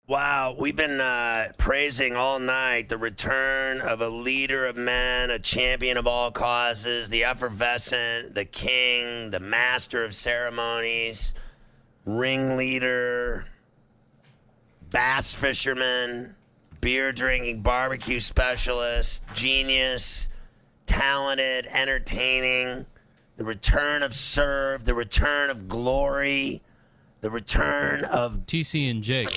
Wow, we've been praising all night the return of a leader of men, a champion of all causes, the effervescent, the king, the master of ceremonies, ringleader, bass fisherman, beer drinking, barbecue specialist, genius, talented, entertaining, the return of Serve, the return of Glory, the return of TC and Jake.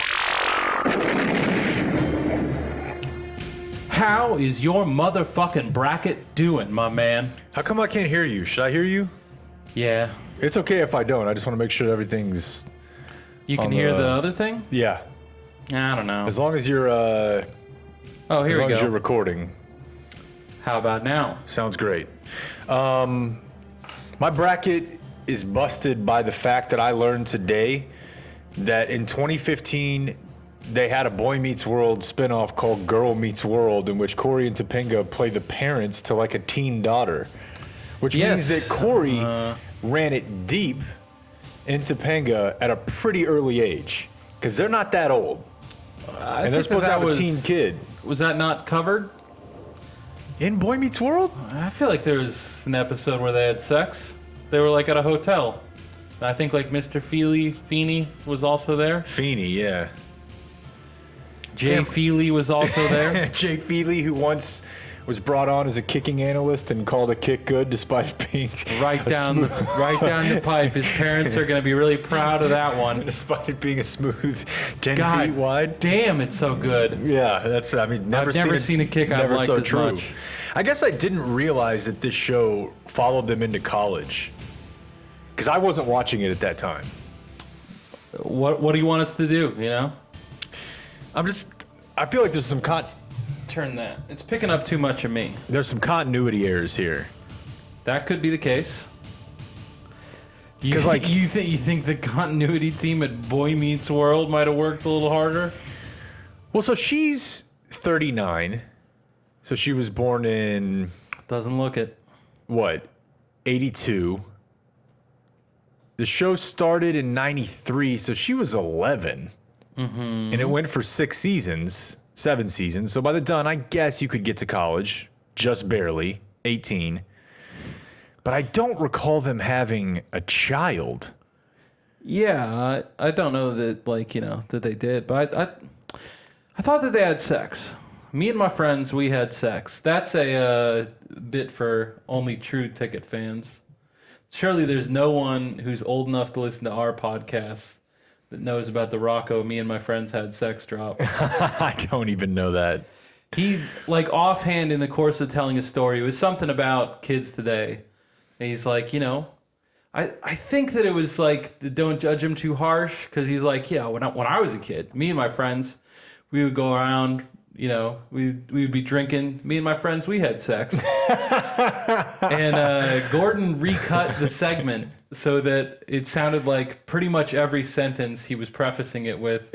How is your motherfucking bracket doing, my man? How come I can't hear you? Should I hear you? Yeah. It's okay if I don't. I just want to make sure everything's... You can hear the other thing? Yeah. I don't know. As long as you're... Oh, as here long we as you're go. recording. How about now? Sounds great. My bracket is busted by the fact that I learned today that in 2015... they had a Boy Meets World spinoff called Girl Meets World, in which Corey and Topanga play the parents to like a teen daughter, which means that Corey ran it deep in Topanga at a pretty early age, because they're not that old, and they're supposed to have a teen kid. Was that not covered? In Boy Meets World? I feel like there was an episode where they had sex. They were like at a hotel. I think like Mr. Feeney was also there. Feeney, yeah. Jay Feely was also there. Jay Feely, who once was brought on as a kicking analyst and called a kick good despite being right down the pipe. His parents are going to be really proud of that one. Despite it being a smooth 10 God feet wide. Damn, it's so good. Yeah, that's, I mean, I've never seen a kick I've liked as much. I guess I didn't realize that this show followed them into college, because I wasn't watching it at that time. What do you want us to do, you know? I feel like there's some Turn that. It's picking up too much of me. there's some continuity errors here. That could be the case. Because like you think the continuity team at Boy Meets World might have worked a little harder? well, so she's 39, so she was born in Doesn't look it. what, 82. The show started in 93, so she was 11. And it went for 7 seasons. So by the done, I guess you could get to college, just barely, 18. But I don't recall them having a child. Yeah, I don't know that, like, you know, that they did, but I thought that they had sex. Me and my friends, we had sex. That's a bit for only true ticket fans. Surely there's no one who's old enough to listen to our podcast that knows about the Rocco Me and My Friends Had Sex drop. I don't even know that. He, like, offhand in the course of telling a story, it was something about kids today. And he's like, you know, I think that it was like, don't judge him too harsh, because he's like, yeah, when I was a kid, me and my friends, we would go around, you know, we would be drinking. Me and my friends, we had sex. And Gordon recut the segment so that it sounded like pretty much every sentence he was prefacing it with,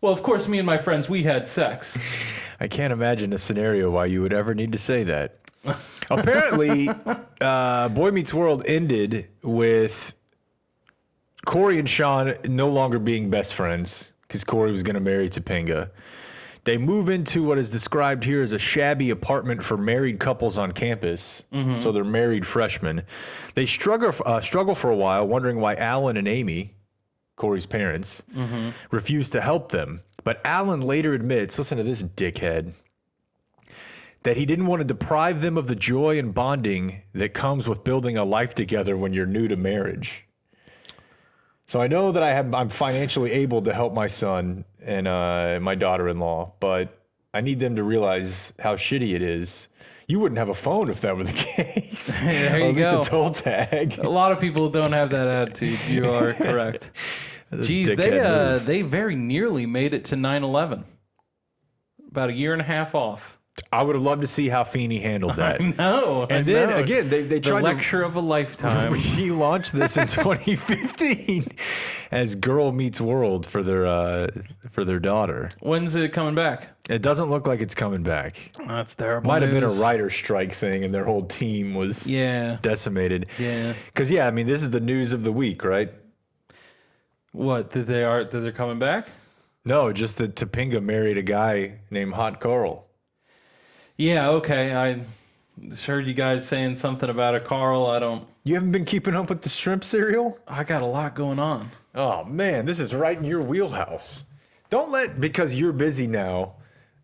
well, of course, me and my friends, we had sex. I can't imagine a scenario why you would ever need to say that. Apparently, Boy Meets World ended with Corey and Sean no longer being best friends, because Corey was going to marry Topanga. They move into what is described here as a shabby apartment for married couples on campus. So they're married freshmen. They struggle for a while, wondering why Alan and Amy, Corey's parents, refuse to help them. But Alan later admits, listen to this dickhead, that he didn't want to deprive them of the joy and bonding that comes with building a life together when you're new to marriage. So I know that I'm financially able to help my son and my daughter-in-law, but I need them to realize how shitty it is. You wouldn't have a phone if that were the case. There you or at least go. a toll tag. A lot of people don't have that attitude. You are correct. Geez, they very nearly made it to 9/11. About a year and a half off. I would have loved to see how Feeney handled that. No. And then again, they tried the lecture of a lifetime. He launched this in 2015 as Girl Meets World for their daughter. When's it coming back? It doesn't look like it's coming back. That's terrible. Might have been a news. writer strike thing, and their whole team was decimated. Yeah. Because I mean, this is the news of the week, right? What? That they're coming back? No, just that Topanga married a guy named Hot Carl. Yeah, okay. I heard you guys saying something about a Carl. You haven't been keeping up with the shrimp cereal? I got a lot going on. Oh man, this is right in your wheelhouse. Don't let, because you're busy now.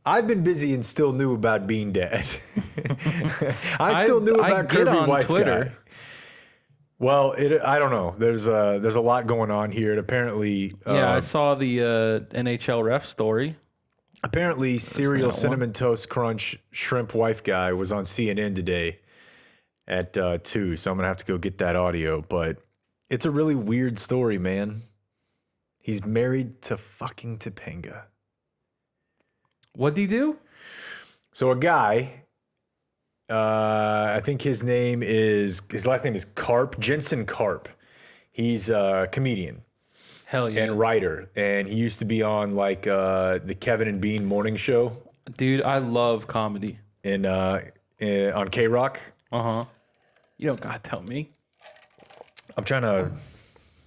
I've been busy and still knew about Bean Dad. I still knew about get Curvy on Wife Twitter. Guy. Well, I don't know. There's a lot going on here. And apparently, Yeah, I saw the NHL ref story. apparently cereal that one. cinnamon toast crunch shrimp wife guy was on CNN today at 2. So I'm gonna have to go get that audio. But it's a really weird story, man. He's married to fucking Topanga. What'd he do? So a guy, I think his last name is Karp, Jensen Karp. He's a comedian Hell yeah. and writer, and he used to be on like the Kevin and Bean morning show Dude, I love comedy. on K-Rock. Uh-huh. You don't gotta tell me. I'm trying to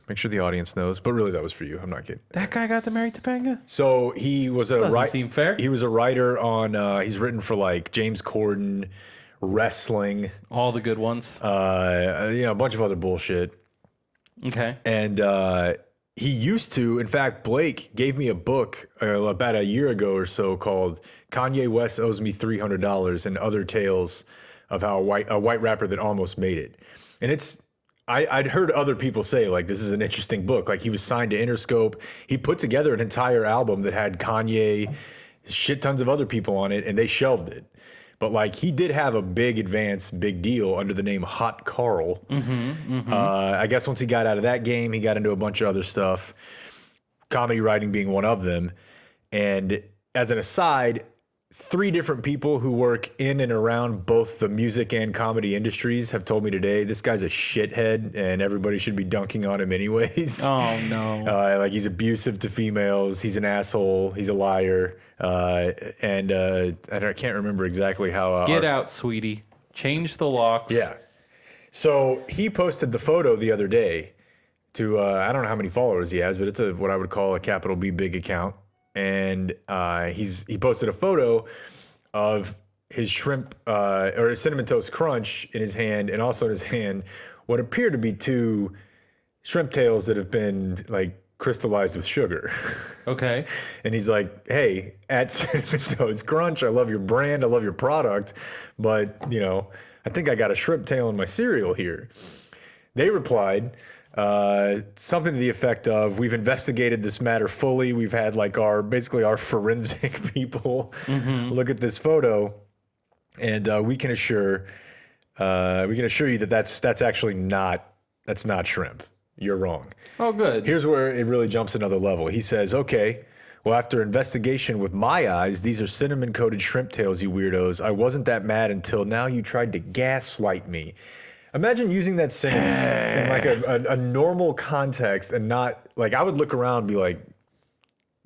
make sure the audience knows, but really that was for you. I'm not kidding. That guy got to marry Topanga? So he was a Doesn't seem fair. He was a writer on. He's written for like James Corden, wrestling, All the good ones. a bunch of other bullshit. Okay. And he used to, in fact, Blake gave me a book about a year ago or so called Kanye West Owes Me $300 and Other Tales of How a White Rapper That Almost Made It. And I'd heard other people say, like, this is an interesting book. Like, he was signed to Interscope. He put together an entire album that had Kanye, shit tons of other people on it, and they shelved it. But, like, he did have a big deal under the name Hot Carl. I guess once he got out of that game, he got into a bunch of other stuff, comedy writing being one of them. And as an aside, 3 different people who work in and around both the music and comedy industries have told me today, this guy's a shithead and everybody should be dunking on him anyways. Oh, no. Like he's abusive to females. He's an asshole. He's a liar. And I can't remember exactly how. Get out, sweetie. Change the locks. Yeah. So he posted the photo the other day to, I don't know how many followers he has, but it's what I would call a capital B big account. And he posted a photo of his shrimp or his cinnamon toast crunch in his hand, and also in his hand what appear to be 2 shrimp tails that have been like crystallized with sugar. Okay. And he's like, "Hey, at Cinnamon Toast Crunch, I love your brand, I love your product, but I think I got a shrimp tail in my cereal here." They replied. Something to the effect of, "We've investigated this matter fully. We've had like our forensic people look at this photo, and we can assure you that that's actually not shrimp. You're wrong." Oh, good. Here's where it really jumps another level. He says, "Okay, well, after investigation with my eyes, these are cinnamon coated shrimp tails, you weirdos. I wasn't that mad until now you tried to gaslight me." Imagine using that sentence in like a normal context and not like, I would look around and be like,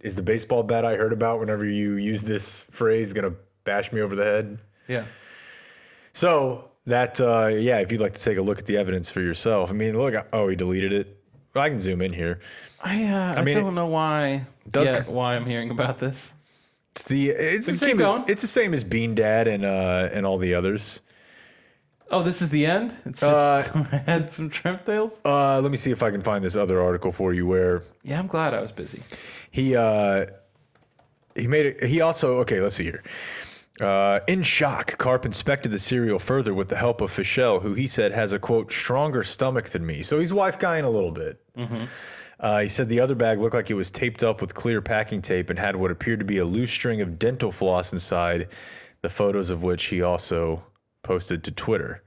is the baseball bat I heard about whenever you use this phrase going to bash me over the head? Yeah. So that, if you'd like to take a look at the evidence for yourself. I mean, look, he deleted it. I can zoom in here. I don't know why I'm hearing about this. It's the keep going. It's the same as Bean Dad and all the others. Oh, this is the end? It's just had some shrimp tails? Let me see if I can find this other article for you where Yeah, I'm glad I was busy. he made it. He also, okay, let's see here. In shock, Karp inspected the cereal further with the help of Fischel, who he said has a, quote, stronger stomach than me. So he's wife guying a little bit. He said the other bag looked like it was taped up with clear packing tape and had what appeared to be a loose string of dental floss inside, the photos of which he also posted to Twitter.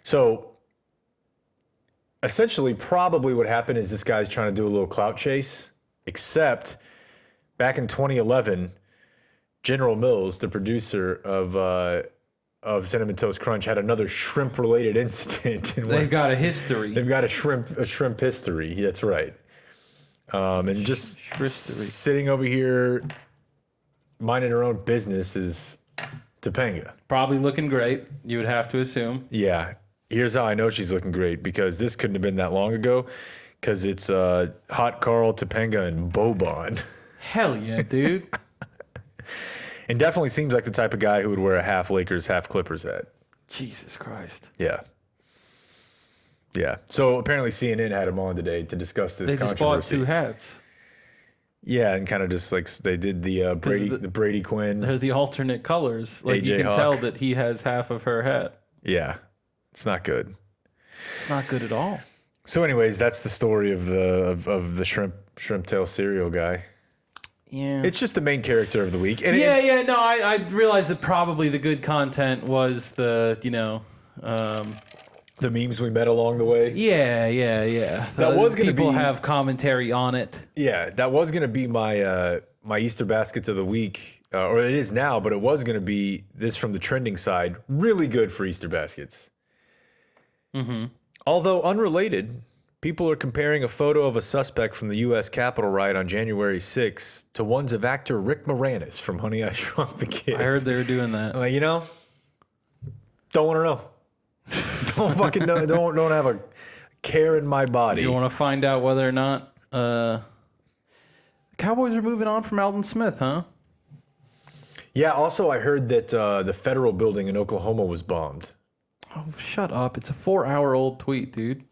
So essentially, probably what happened is this guy's trying to do a little clout chase, except back in 2011, General Mills, the producer of Cinnamon Toast Crunch, had another shrimp-related incident. They've got a history. They've got a shrimp history. That's right. And just sitting over here, minding her own business is Topanga. Probably looking great, you would have to assume. Yeah. Here's how I know she's looking great, because this couldn't have been that long ago, because it's Hot Carl, Topanga, and Bobon. Hell yeah, dude. And definitely seems like the type of guy who would wear a half Lakers, half Clippers hat. Jesus Christ. Yeah. Yeah. So apparently CNN had him on today to discuss this They just bought controversy. 2 hats. Yeah, and kind of just like they did the Brady Quinn. They're the alternate colors. Like AJ you can Hawk. tell that he has half of her hat. Yeah. It's not good. It's not good at all. So anyways, that's the story of the shrimp tail cereal guy. Yeah. It's just the main character of the week. And Yeah. No, I realized that probably the good content was the, the memes we met along the way. Yeah. That was gonna people be- have commentary on it. Yeah, that was going to be my my Easter baskets of the week, or it is now, but it was going to be this from the trending side. Really good for Easter baskets. Mm-hmm. Although unrelated, people are comparing a photo of a suspect from the U.S. Capitol riot on January 6th to ones of actor Rick Moranis from Honey, I Shrunk the Kids. I heard they were doing that. I'm like, don't want to know. Don't fucking know. Don't have a care in my body. You want to find out whether or not the Cowboys are moving on from Alden Smith, huh? Yeah. Also, I heard that the federal building in Oklahoma was bombed. Oh, shut up. It's a 4-hour-old tweet, dude.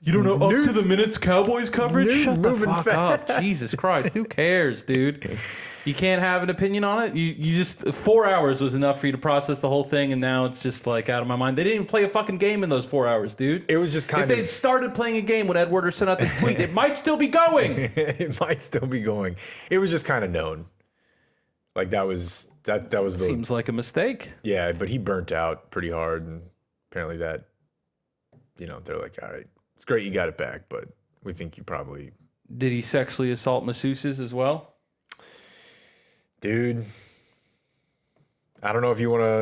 You don't know up to the minutes Cowboys coverage? News Shut the moving fuck fast. up. Jesus Christ. Who cares, dude? You can't have an opinion on it? You just 4 hours was enough for you to process the whole thing, and now it's just like out of my mind. They didn't even play a fucking game in those 4 hours, dude. It was just kind If they'd started playing a game when Ed Werder sent out this tweet, it might still be going. It might still be going. It was just kind of known. Like that was the Seems like a mistake. yeah, but he burnt out pretty hard, and apparently that they're like, all right, it's great you got it back, but we think you probably Did he sexually assault masseuses as well? dude. I don't know if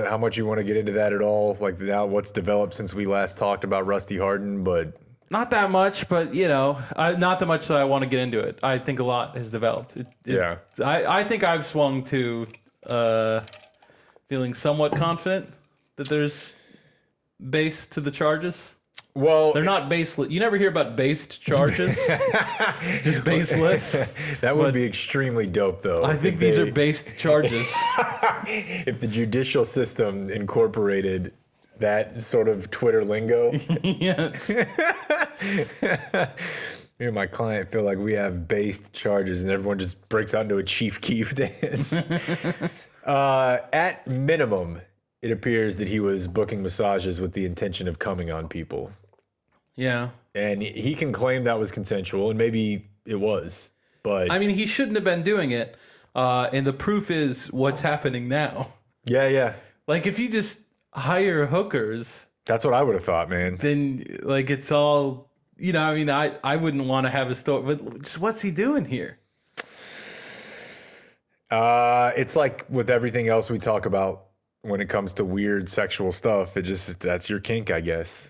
how much you want to get into that at all. Like now, what's developed since we last talked about Rusty Harden, but Not that much, but not that much that I want to get into it. I think a lot has developed. Yeah. I think I've swung to feeling somewhat confident that there's base to the charges. well, They're not baseless. You never hear about based charges, just baseless. that would be extremely dope, though. I think these are based charges. If the judicial system incorporated that sort of Twitter lingo. Yes. Me and my client feel like we have based charges, and everyone just breaks out into a Chief Keef dance. At minimum, it appears that he was booking massages with the intention of coming on people. Yeah. And he can claim that was consensual, and maybe it was. But I mean, he shouldn't have been doing it. And the proof is what's happening now. yeah. Like, if you just hire hookers, That's what I would have thought, man. then, like, it's all, I wouldn't want to have a story, but just what's he doing here? It's like with everything else we talk about when it comes to weird sexual stuff. That's your kink, I guess.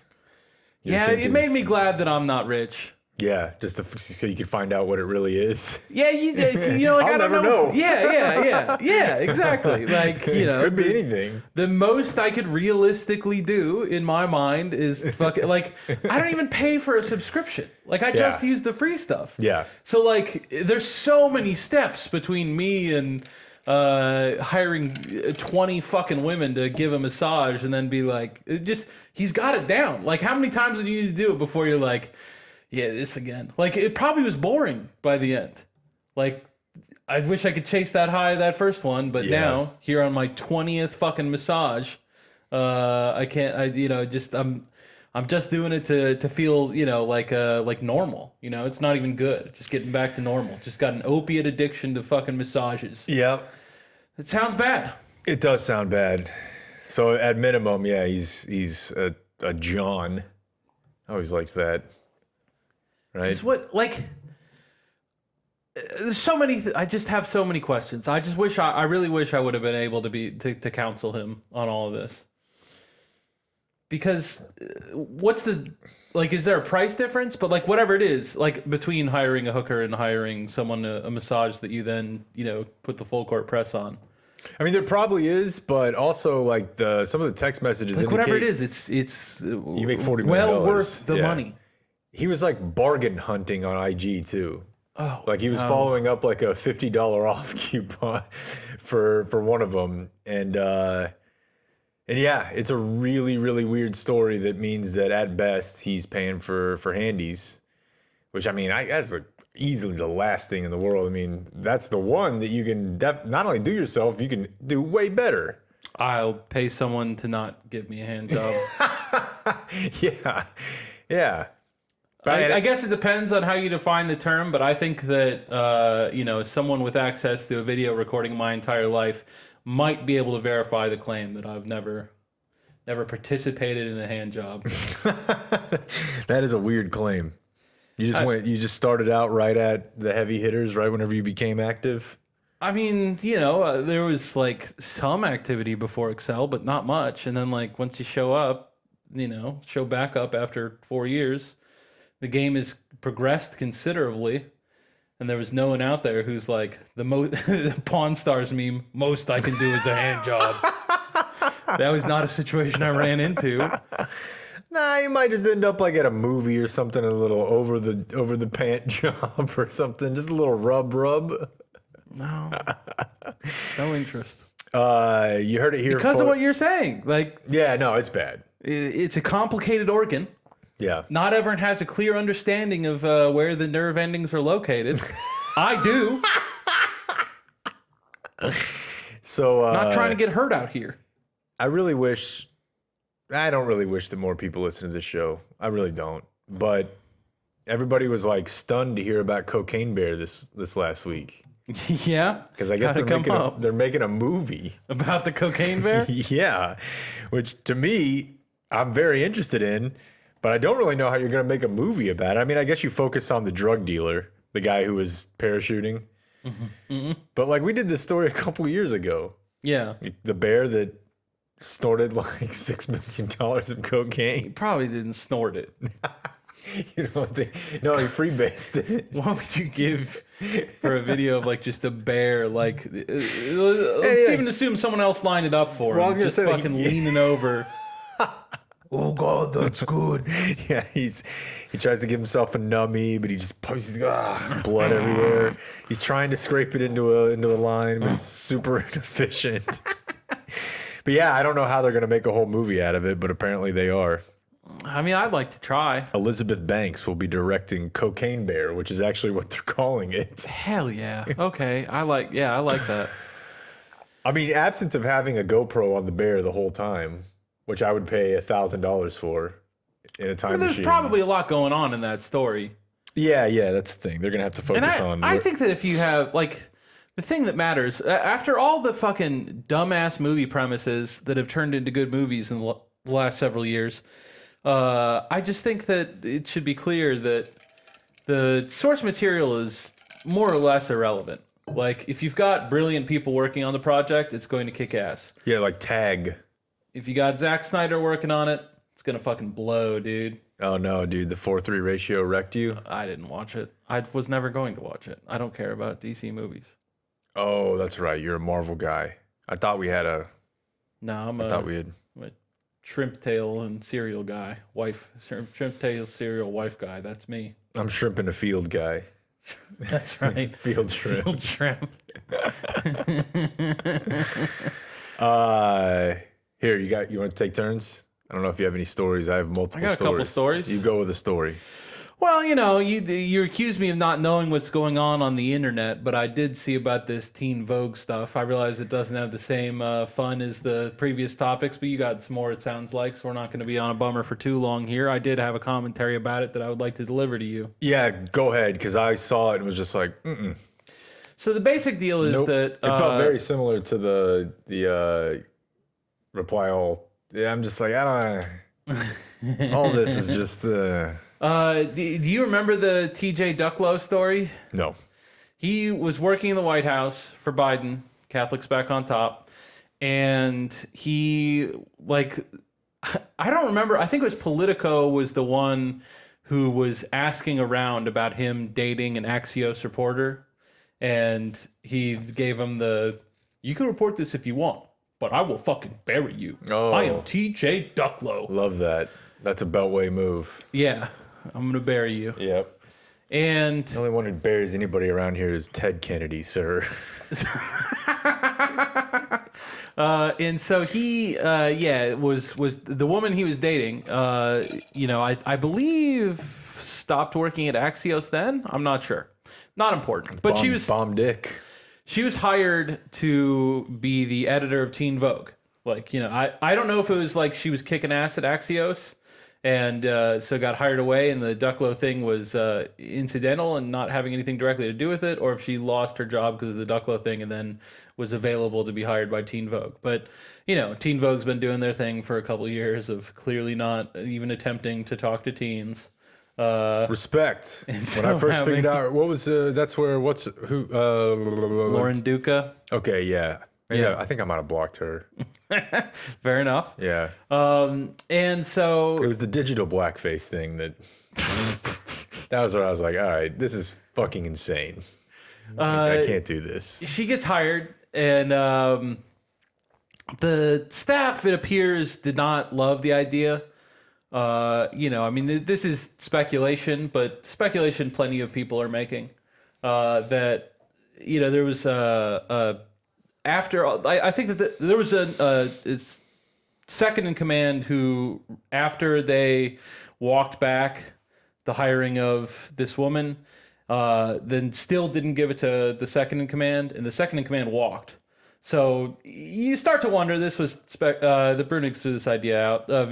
Your Yeah, kink it made me glad that I'm not rich. Yeah, so you could find out what it really is. Yeah, like, I'll I don't never know. Yeah, exactly. Like, Could be anything. The most I could realistically do in my mind is fucking, like, I don't even pay for a subscription. Like, I just use the free stuff. Yeah. So, like, there's so many steps between me and hiring 20 fucking women to give a massage and then be like, he's got it down. Like, how many times do you need to do it before you're like, yeah, this again? Like, it probably was boring by the end. Like, I wish I could chase that high that first one, but now here on my 20th fucking massage, I can't. I'm just doing it to feel like normal. It's not even good. Just getting back to normal. Just got an opiate addiction to fucking massages. Yeah. It sounds bad. It does sound bad. So at minimum, yeah, he's a John. I always liked that. Right. It's what, like, there's so many. I just have so many questions. I just wish. I really wish I would have been able to counsel him on all of this. Because what's the, like? Is there a price difference? But like, whatever it is, like between hiring a hooker and hiring someone a massage that you then put the full court press on. I mean, there probably is, but also like some of the text messages Like, indicate whatever it is, it's you make $40 million. well worth the money. He was like bargain hunting on IG too. Oh, Like he was following up like a $50 off coupon for one of them, and yeah, it's a really really weird story that means that at best he's paying for handies, which I mean that's like easily the last thing in the world. I mean that's the one that you can not only do yourself, you can do way better. I'll pay someone to not give me a hand job. Yeah. I guess it depends on how you define the term, but I think that someone with access to a video recording my entire life might be able to verify the claim that I've never participated in a hand job. That is a weird claim. You just started out right at the heavy hitters right whenever you became active. I mean, there was like some activity before Excel, but not much. And then like once you show back up after 4 years, the game has progressed considerably. And there was no one out there who's like the Pawn Stars meme, most I can do is a hand job. That was not a situation I ran into. Nah, you might just end up like at a movie or something, a little over the pant job or something, just a little rub. No interest. You heard it here because of what you're saying. Like, yeah, no, it's bad. It's a complicated organ. Yeah. Not everyone has a clear understanding of where the nerve endings are located. I do. So not trying to get hurt out here. I don't really wish that more people listen to this show. I really don't. But everybody was like stunned to hear about Cocaine Bear this last week. Yeah. Because I guess they're making a movie about the Cocaine Bear. Yeah, which to me I'm very interested in, but I don't really know how you're going to make a movie about it. I mean, I guess you focus on the drug dealer, the guy who was parachuting. Mm-hmm. But like we did this story a couple of years ago. Yeah. The bear that snorted like $6 million of cocaine. He probably didn't snort it. He freebased it. What would you give for a video of like just a bear? Like, let's even assume someone else lined it up for him. Just fucking leaning over. Oh God, that's good. Yeah, he tries to give himself a numbie, but he just posts blood everywhere. He's trying to scrape it into a line, but it's super inefficient. But yeah, I don't know how they're going to make a whole movie out of it, but apparently they are. I mean, I'd like to try. Elizabeth Banks will be directing Cocaine Bear, which is actually what they're calling it. Hell yeah. Okay, I like that. I mean, absence of having a GoPro on the bear the whole time, which I would pay $1,000 for in a time machine. There's probably a lot going on in that story. Yeah, that's the thing. They're going to have to focus on... I think that if you have, like... The thing that matters, after all the fucking dumbass movie premises that have turned into good movies in the last several years, I just think that it should be clear that the source material is more or less irrelevant. Like, if you've got brilliant people working on the project, it's going to kick ass. Yeah, like Tag. If you got Zack Snyder working on it, it's going to fucking blow, dude. Oh, no, dude. The 4:3 ratio wrecked you? I didn't watch it. I was never going to watch it. I don't care about DC movies. Oh, that's right. You're a Marvel guy. I thought we had a... No, I'm a shrimp tail and cereal guy. Shrimp tail cereal wife guy. That's me. I'm shrimp in a field guy. That's right. Field shrimp. Field shrimp. Here, you want to take turns? I don't know if you have any stories. I have multiple stories. I got a couple stories. You go with a story. Well, you accuse me of not knowing what's going on the internet, but I did see about this teen Vogue stuff. I realize it doesn't have the same fun as the previous topics, but you got some more, it sounds like, so we're not going to be on a bummer for too long here. I did have a commentary about it that I would like to deliver to you. Yeah, go ahead, because I saw it and was just like, mm-mm. So the basic deal is that... it felt very similar to the reply all. Yeah, I'm just like, I don't all this is just... do you remember the TJ Ducklow story? No. He was working in the White House for Biden, Catholics back on top, and he, like, I don't remember, I think it was Politico was the one who was asking around about him dating an Axios reporter, and he gave him you can report this if you want, but I will fucking bury you. Oh. I am TJ Ducklow. Love that. That's a Beltway move. Yeah. I'm going to bury you. Yep. And The only one who buries anybody around here is Ted Kennedy, sir. and so he, was the woman he was dating. I believe stopped working at Axios then. I'm not sure. Not important. But Bomb Dick. she was hired to be the editor of Teen Vogue. Like, I don't know if it was like she was kicking ass at Axios and so got hired away, and the Ducklow thing was incidental and not having anything directly to do with it, or if she lost her job because of the Ducklow thing and then was available to be hired by Teen Vogue. But, Teen Vogue's been doing their thing for a couple of years of clearly not even attempting to talk to teens. Respect. When I first figured out what was Lauren Duca. Okay, yeah. Yeah. I think I might have blocked her. Fair enough. Yeah. And so It was the digital blackface thing that was where I was like, all right, this is fucking insane. I can't do this. she gets hired, and the staff, it appears, did not love the idea. This is speculation, but speculation plenty of people are making. That there was I think that there was a second in command who, after they walked back the hiring of this woman, then still didn't give it to the second in command, and the second in command walked. So you start to wonder, this was the Brunigs threw this idea out of,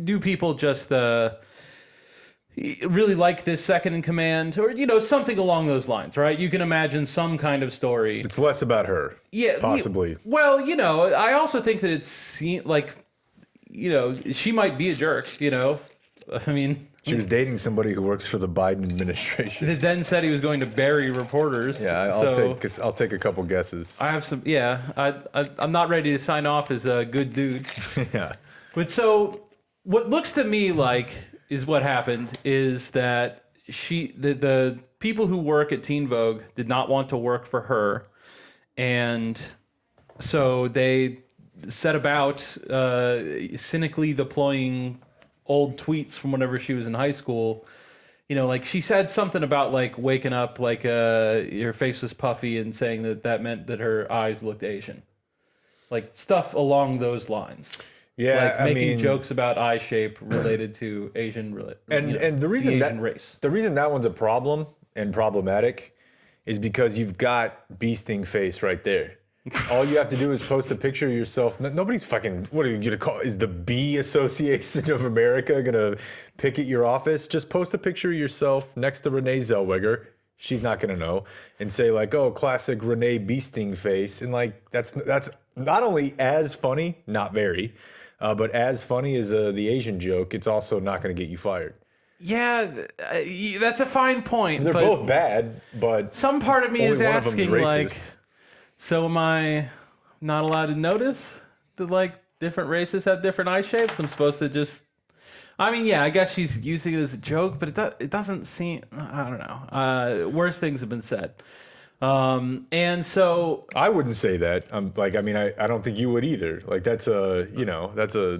do people just really like this second in command, or something along those lines, right? You can imagine some kind of story. It's less about her. Yeah, possibly. I also think that it's like, she might be a jerk. She was dating somebody who works for the Biden administration. That then said he was going to bury reporters. Yeah, I'll take a couple guesses. I have some. Yeah, I'm not ready to sign off as a good dude. Yeah. But so what looks to me like is what happened is that the people who work at Teen Vogue did not want to work for her, and so they set about cynically deploying old tweets from whenever she was in high school. Like she said something about like waking up like her face was puffy and saying that meant that her eyes looked Asian, like stuff along those lines. Yeah, like making jokes about eye shape related to Asian and the reason Asian race. The reason that one's a problem and problematic is because you've got bee sting face right there. All you have to do is post a picture of yourself. Nobody's fucking, what are you gonna call? Is the Bee Association of America gonna picket your office? Just post a picture of yourself next to Renee Zellweger. She's not gonna know, and say like, "Oh, classic Renee bee sting face," and like that's not only as funny, not very, but as funny as the Asian joke. It's also not gonna get you fired. Yeah, that's a fine point. They're both bad, but some part of me is asking like, so am I not allowed to notice that like different races have different eye shapes? I'm supposed to just, I guess she's using it as a joke, but it doesn't seem, I don't know. Worse things have been said. And so I wouldn't say that. I don't think you would either. Like that's a.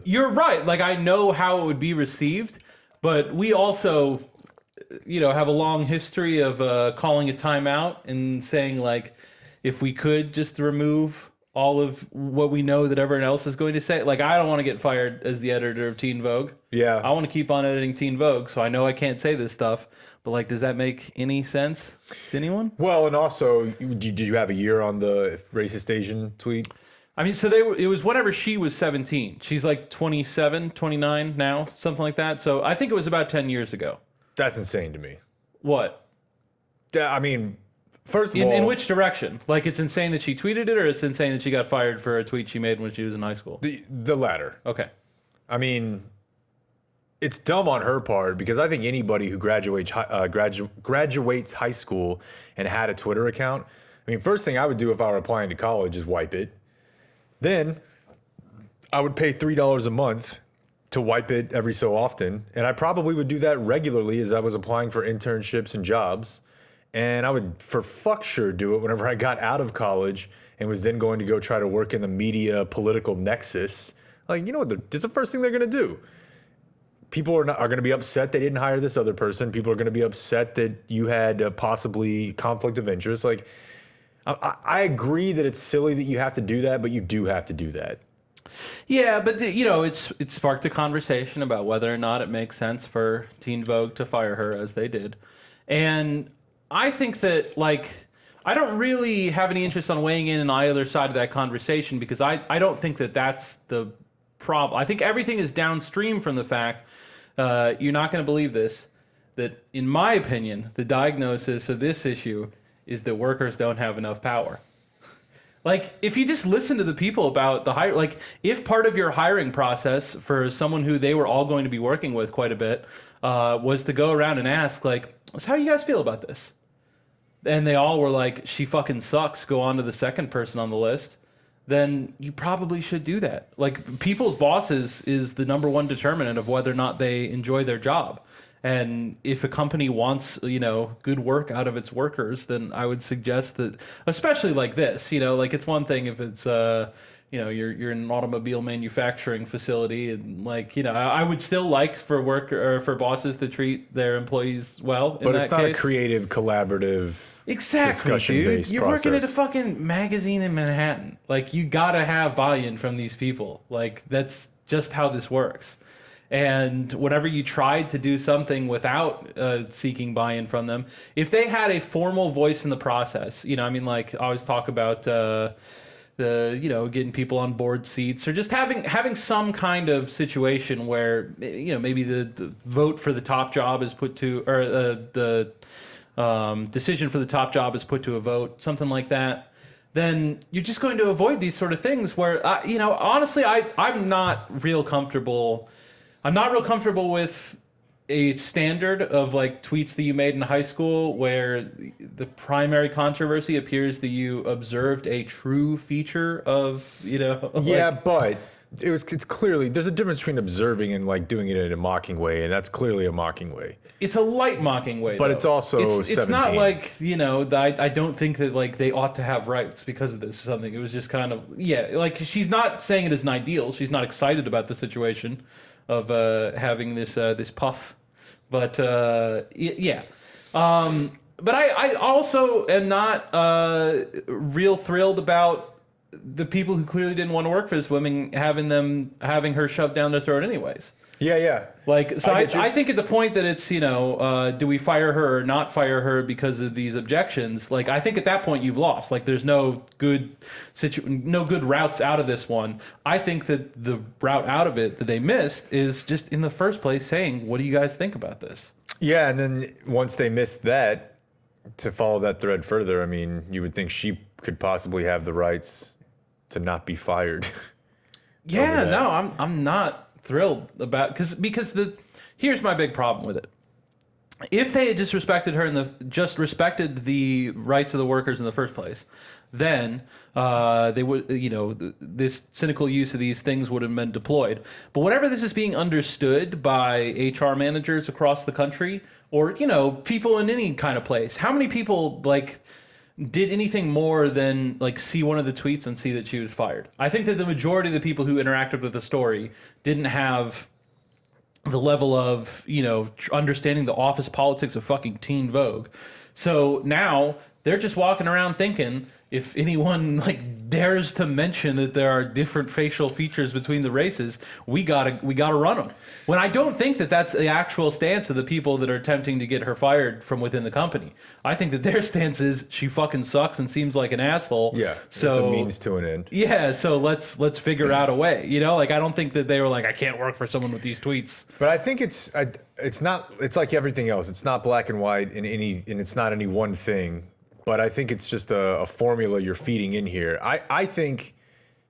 You're right. Like I know how it would be received, but we also, have a long history of calling a timeout and saying like, if we could just remove all of what we know that everyone else is going to say. Like, I don't want to get fired as the editor of Teen Vogue. Yeah. I want to keep on editing Teen Vogue, so I know I can't say this stuff. But, like, does that make any sense to anyone? Well, and also, did you have a year on the racist Asian tweet? It was whenever she was 17. She's like 27, 29 now, something like that. So I think it was about 10 years ago. That's insane to me. What? First of all, in which direction? Like, it's insane that she tweeted it, or it's insane that she got fired for a tweet she made when she was in high school? The latter. Okay. It's dumb on her part because I think anybody who graduates high school and had a Twitter account, first thing I would do if I were applying to college is wipe it. Then I would pay $3 a month to wipe it every so often, and I probably would do that regularly as I was applying for internships and jobs. And I would for fuck sure do it whenever I got out of college and was then going to go try to work in the media political nexus. Like, what? It's the first thing they're going to do. people are going to be upset they didn't hire this other person. People are going to be upset that you had possibly conflict of interest. Like, I agree that it's silly that you have to do that, but you do have to do that. Yeah, but it sparked a conversation about whether or not it makes sense for Teen Vogue to fire her as they did, and I think that I don't really have any interest on weighing in on either side of that conversation because I don't think that that's the problem. I think everything is downstream from the fact, you're not going to believe this, that in my opinion, the diagnosis of this issue is that workers don't have enough power. Like, if you just listen to the people about the hire, like, if part of your hiring process for someone who they were all going to be working with quite a bit was to go around and ask, like, so how you guys feel about this? And they all were like, she fucking sucks, go on to the second person on the list, then you probably should do that. Like, people's bosses is the number one determinant of whether or not they enjoy their job. And if a company wants, good work out of its workers, then I would suggest that, especially like this, like it's one thing if it's, you're in an automobile manufacturing facility and I would still like for bosses to treat their employees well. But it's not a creative, collaborative, discussion-based You're process. working at a fucking magazine in Manhattan. Like, you gotta have buy-in from these people. Like, that's just how this works. And whenever you tried to do something without seeking buy-in from them, if they had a formal voice in the process, I always talk about getting people on board seats or just having some kind of situation where, maybe the vote for the top job is put to, or the decision for the top job is put to a vote, something like that. Then you're just going to avoid these sort of things where, honestly, I'm not real comfortable. I'm not real comfortable with a standard of tweets that you made in high school where the primary controversy appears that you observed a true feature of, Yeah, but it's clearly, there's a difference between observing and doing it in a mocking way, and that's clearly a mocking way. It's a light mocking way, but though. It's also it's not I don't think that they ought to have rights because of this or something. It was just kind of, she's not saying it as an ideal. She's not excited about the situation of having this puff, but yeah. But I also am not real thrilled about the people who clearly didn't want to work for this woman having her shoved down their throat anyways. Yeah. I think at the point that it's, do we fire her or not fire her because of these objections? I think at that point you've lost. There's no good routes out of this one. I think that the route out of it that they missed is just in the first place saying, what do you guys think about this? Yeah, and then once they missed that, to follow that thread further, you would think she could possibly have the rights to not be fired. Yeah, no, I'm not thrilled about because here's my big problem with it. If they had just respected her and just respected the rights of the workers in the first place, then they would, this cynical use of these things would have been deployed. But whenever this is being understood by HR managers across the country, or people in any kind of place, how many people did anything more than see one of the tweets and see that she was fired? I think that the majority of the people who interacted with the story didn't have the level of, understanding the office politics of fucking Teen Vogue. So now they're just walking around thinking if anyone dares to mention that there are different facial features between the races, we gotta run them. When I don't think that that's the actual stance of the people that are attempting to get her fired from within the company. I think that their stance is she fucking sucks and seems like an asshole. Yeah, so it's a means to an end. Yeah, so let's figure out a way. I don't think that they were I can't work for someone with these tweets. But I think it's not. It's like everything else. It's not black and white and it's not any one thing. But I think it's just a formula you're feeding in here. I think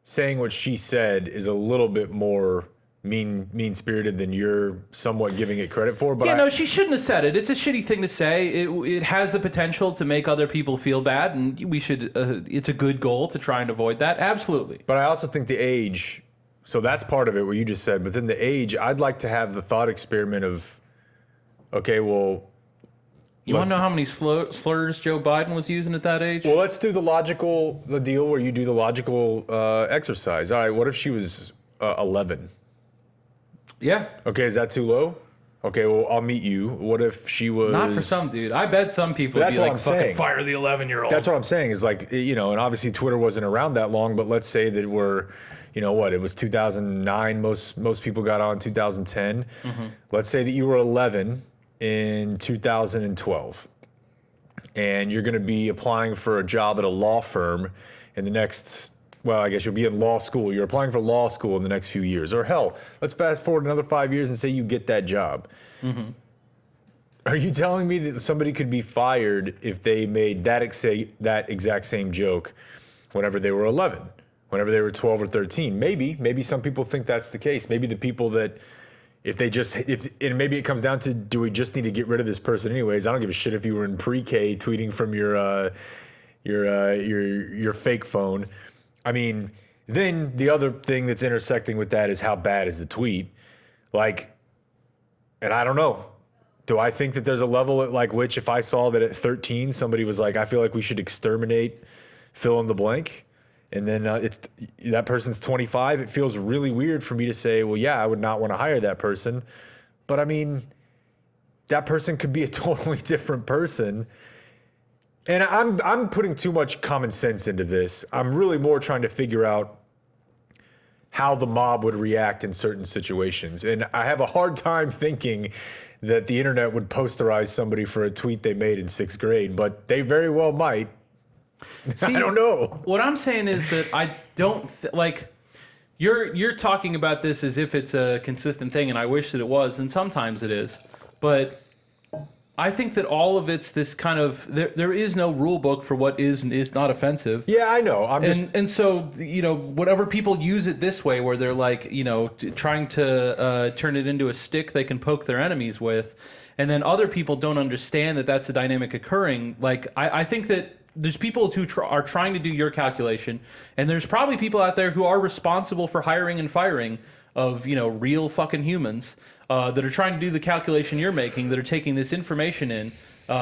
saying what she said is a little bit more mean-spirited than you're somewhat giving it credit for. But no, she shouldn't have said it. It's a shitty thing to say. It has the potential to make other people feel bad, and we should. It's a good goal to try and avoid that. Absolutely. But I also think the age. So that's part of it, what you just said. But then the age, I'd like to have the thought experiment of, okay, well. You want to know how many slurs Joe Biden was using at that age? Well, let's do the deal where you do the logical exercise. All right, what if she was 11? Yeah. Okay, is that too low? Okay, well, I'll meet you. What if she was... Not for some dude. I bet some people would That's be what like, I'm fucking saying. fire the 11-year-old. That's what I'm saying is like, you know, and obviously Twitter wasn't around that long, but let's say that we're, you know what, it was 2009. Most people got on 2010. Let's say that you were 11 in 2012 and you're going to be applying for a job at a law firm in the next, well, I guess you'll be in law school. You're applying for law school in the next few years. Or hell, let's fast forward another 5 years and say you get that job. Are you telling me that somebody could be fired if they made that exact same joke whenever they were 11, whenever they were 12 or 13? Maybe some people think that's the case. Maybe the people that and maybe it comes down to, do we just need to get rid of this person anyways? I don't give a shit if you were in pre-K tweeting from your fake phone. I mean, then the other thing that's intersecting with that is how bad is the tweet? Like, and I don't know. Do I think that there's a level at like which if I saw that at 13 somebody was like, I feel like we should exterminate fill in the blank, and then it's that person's 25, it feels really weird for me to say, well, yeah, I would not want to hire that person. But I mean, that person could be a totally different person. And I'm putting too much common sense into this. I'm really more trying to figure out how the mob would react in certain situations. And I have a hard time thinking that the internet would posterize somebody for a tweet they made in 6th grade, but they very well might. See, I don't know. What I'm saying is that I don't like you're talking about this as if it's a consistent thing, and I wish that it was, and sometimes it is. But I think that all of it's this kind of there is no rule book for what is and is not offensive. Yeah, I know. And so, you know, whatever people use it this way, where they're like, you know, trying to turn it into a stick they can poke their enemies with, and then other people don't understand that that's a dynamic occurring. Like, I think that there's people who are trying to do your calculation, and there's probably people out there who are responsible for hiring and firing of, you know, real fucking humans that are trying to do the calculation you're making, that are taking this information in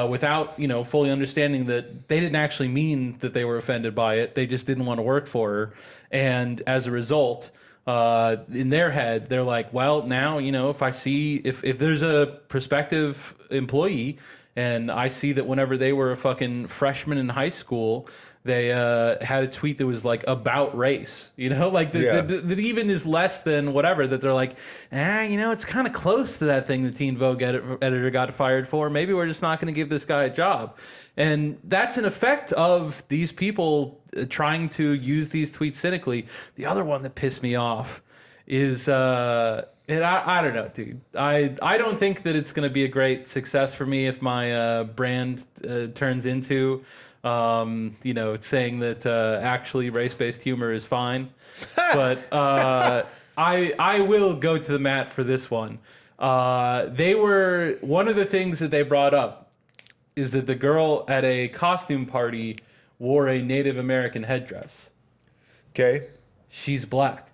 without, you know, fully understanding that they didn't actually mean that they were offended by it. They just didn't want to work for her. And as a result, in their head, they're like, well, now, you know, if I see, if there's a prospective employee and I see that whenever they were a fucking freshman in high school, they had a tweet that was like about race, you know, like that even is less than whatever, that they're like, you know, it's kind of close to that thing the Teen Vogue editor got fired for. Maybe we're just not going to give this guy a job. And that's an effect of these people trying to use these tweets cynically. The other one that pissed me off is, and I don't know, dude. I don't think that it's going to be a great success for me if my brand turns into, you know, saying that actually race-based humor is fine. But I will go to the mat for this one. One of the things that they brought up is that the girl at a costume party wore a Native American headdress. Okay. She's black.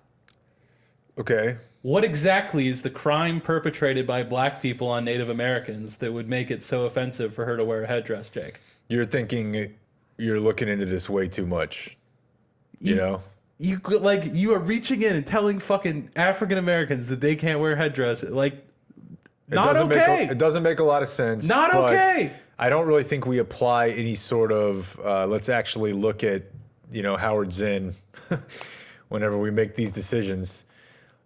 Okay. What exactly is the crime perpetrated by black people on Native Americans that would make it so offensive for her to wear a headdress, Jake? You're thinking you're looking into this way too much. You know? You are reaching in and telling fucking African Americans that they can't wear headdress. Like, not okay. It doesn't make a lot of sense. Not okay. I don't really think we apply any sort of, let's actually look at, you know, Howard Zinn whenever we make these decisions.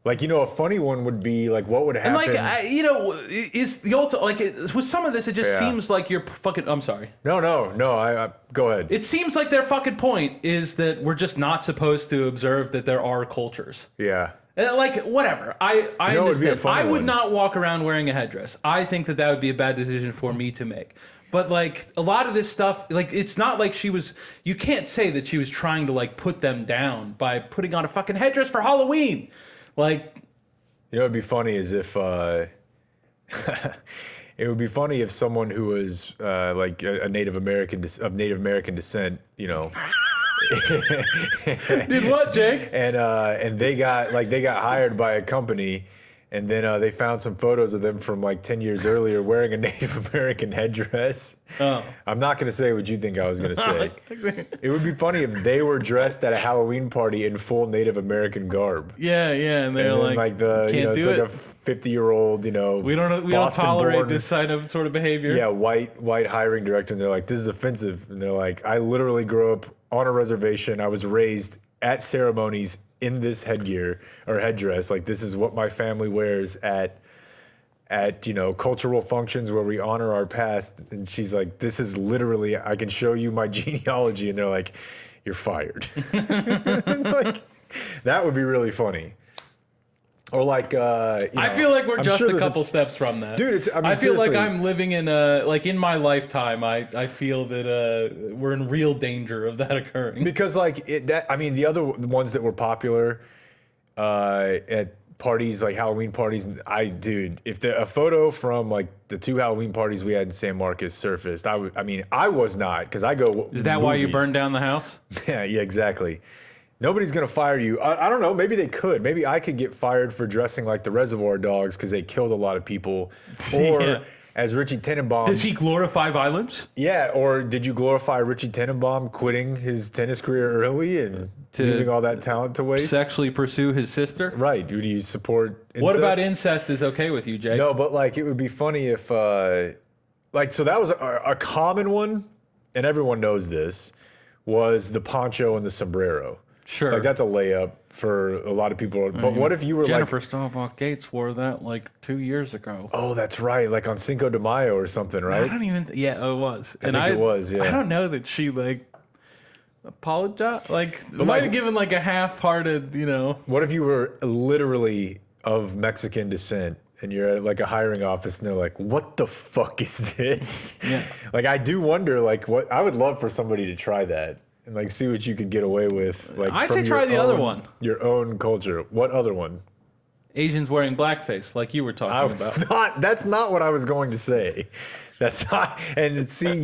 Like, you know, a funny one would be like, what would happen? And like, you know, is the ultimate, like, with some of this, it just seems like you're fucking, I'm sorry. No, I go ahead. It seems like their fucking point is that we're just not supposed to observe that there are cultures. Yeah. And like, whatever. I understand. I would not walk around wearing a headdress. I think that would be a bad decision for me to make. But like, a lot of this stuff, like, it's not like you can't say that she was trying to like put them down by putting on a fucking headdress for Halloween. Like, you know, it'd be funny is if it would be funny if someone who was like a Native American of Native American descent, you know, did what, Jake? And they got hired by a company, And then they found some photos of them from like 10 years earlier wearing a Native American headdress. Oh. I'm not going to say what you think I was going to say. It would be funny if they were dressed at a Halloween party in full Native American garb. Yeah, and they're And then, like the, can't it's do like it. a 50-year-old, We don't tolerate this kind of sort of behavior. Yeah, white hiring director, and they're like, this is offensive. And they're like, I literally grew up on a reservation. I was raised at ceremonies in this headgear or headdress. Like, this is what my family wears at cultural functions where we honor our past. And she's like, this is literally, I can show you my genealogy. And they're like, you're fired. It's like, that would be really funny. Or like, I feel like we're just a couple steps from that. Dude, I feel like I'm living in in my lifetime, I feel that we're in real danger of that occurring. Because the other ones that were popular at parties, like Halloween parties, if a photo from like the 2 Halloween parties we had in San Marcos surfaced, I was not, because I go. Is that why you burned down the house? Yeah, exactly. Nobody's going to fire you. I don't know. Maybe they could. Maybe I could get fired for dressing like the Reservoir Dogs because they killed a lot of people. Or as Richie Tenenbaum. Does he glorify violence? Yeah. Or did you glorify Richie Tenenbaum quitting his tennis career early and leaving all that talent to waste? Sexually pursue his sister? Right. Do you support incest? What about incest is okay with you, Jake? No, but like it would be funny if so that was a common one, and everyone knows this, was the poncho and the sombrero. Sure. Like, that's a layup for a lot of people. But what if you were Jennifer Staubach Gates wore that like 2 years ago. Oh, that's right. Like on Cinco de Mayo or something, right? I don't even... Yeah, it was. I think it was, yeah. I don't know that she like apologized. Like, might have given like a half-hearted, What if you were literally of Mexican descent and you're at like a hiring office and they're like, what the fuck is this? Yeah. Like, I do wonder, like, what I would love for somebody to try that. And like see what you could get away with. Like, I'd from say try the other one. Your own culture. What other one? Asians wearing blackface, like you were talking about. That's not what I was going to say. That's not. And see,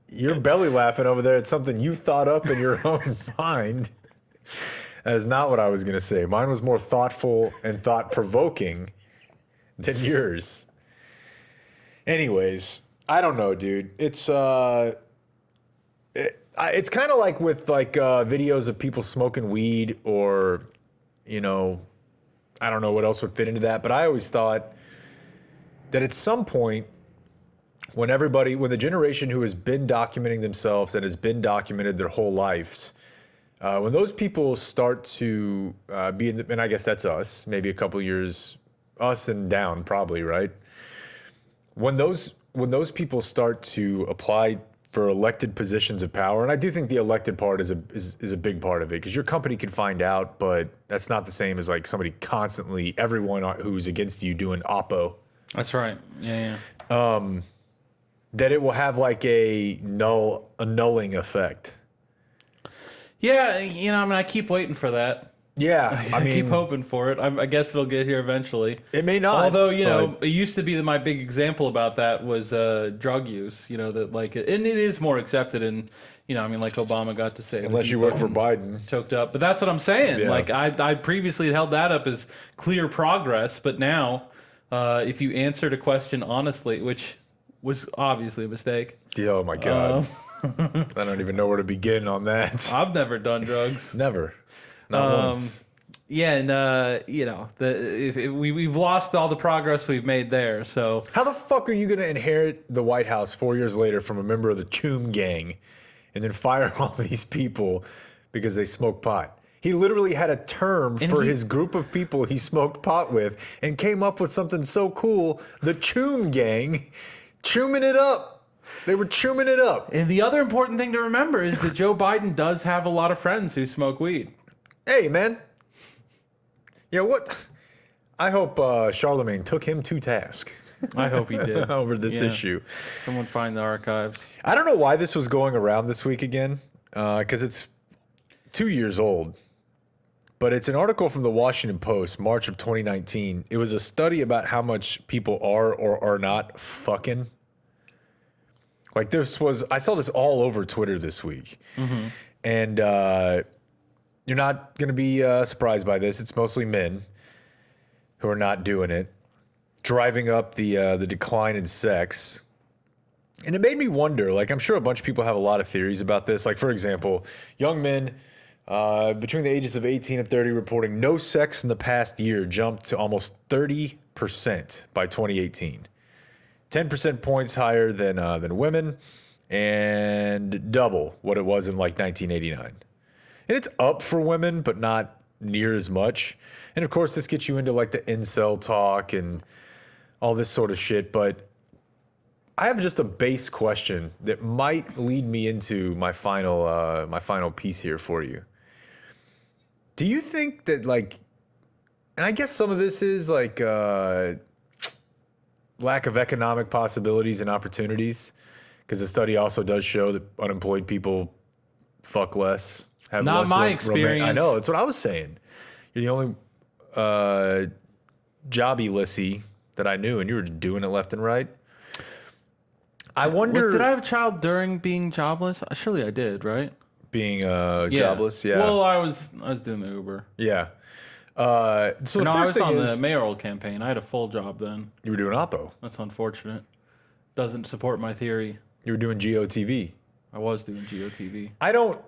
you're belly laughing over there at something you thought up in your own mind. That is not what I was going to say. Mine was more thoughtful and thought provoking than yours. Anyways, I don't know, dude. It's kind of like with like videos of people smoking weed, or I don't know what else would fit into that, but I always thought that at some point when the generation who has been documenting themselves and has been documented their whole lives, when those people start to be and I guess that's us, maybe a couple years, us and down probably, right? When those people start to apply for elected positions of power, and I do think the elected part is a big part of it, because your company can find out, but that's not the same as like somebody constantly, everyone who's against you doing oppo. That's right. Yeah. That it will have like a nulling effect. Yeah, I keep waiting for that. Yeah, I keep hoping for it. I guess it'll get here eventually. It may not. Although, it used to be that my big example about that was drug use. That like, and it is more accepted, and like Obama got to say. Unless you work for Biden. Choked up, but that's what I'm saying. Yeah. Like I previously held that up as clear progress, but now, if you answered a question honestly, which was obviously a mistake. Oh my God. I don't even know where to begin on that. I've never done drugs. Never. Not once. Yeah, and we've lost all the progress we've made there. So how the fuck are you going to inherit the White House 4 years later from a member of the Choom Gang, and then fire all these people because they smoke pot? He literally had a term for his group of people he smoked pot with, and came up with something so cool. The Choom Gang, chooming it up. They were chooming it up. And the other important thing to remember is that Joe Biden does have a lot of friends who smoke weed. Hey, man. What? I hope Charlemagne took him to task. I hope he did. Over this issue. Someone find the archives. I don't know why this was going around this week again, because it's 2 years old. But it's an article from the Washington Post, March of 2019. It was a study about how much people are or are not fucking. Like, I saw this all over Twitter this week. Mm-hmm. And you're not going to be surprised by this. It's mostly men who are not doing it, driving up the decline in sex. And it made me wonder, like, I'm sure a bunch of people have a lot of theories about this. Like, for example, young men between the ages of 18 and 30 reporting no sex in the past year jumped to almost 30% by 2018. 10% points higher than women and double what it was in like 1989. And it's up for women, but not near as much. And of course, this gets you into like the incel talk and all this sort of shit. But I have just a base question that might lead me into my final piece here for you. Do you think that, like, and I guess some of this is like lack of economic possibilities and opportunities, because the study also does show that unemployed people fuck less, have Not less my experience. I know, that's what I was saying. You're the only jobby lissy that I knew, and you were just doing it left and right. I wonder. Did I have a child during being jobless? Surely I did, right? Being jobless, yeah. Well, I was doing the Uber. Yeah. So the No, I first was thing on is, the mayoral campaign. I had a full job then. you were doing Oppo. That's unfortunate. Doesn't support my theory. You were doing GOTV. I was doing GOTV. I don't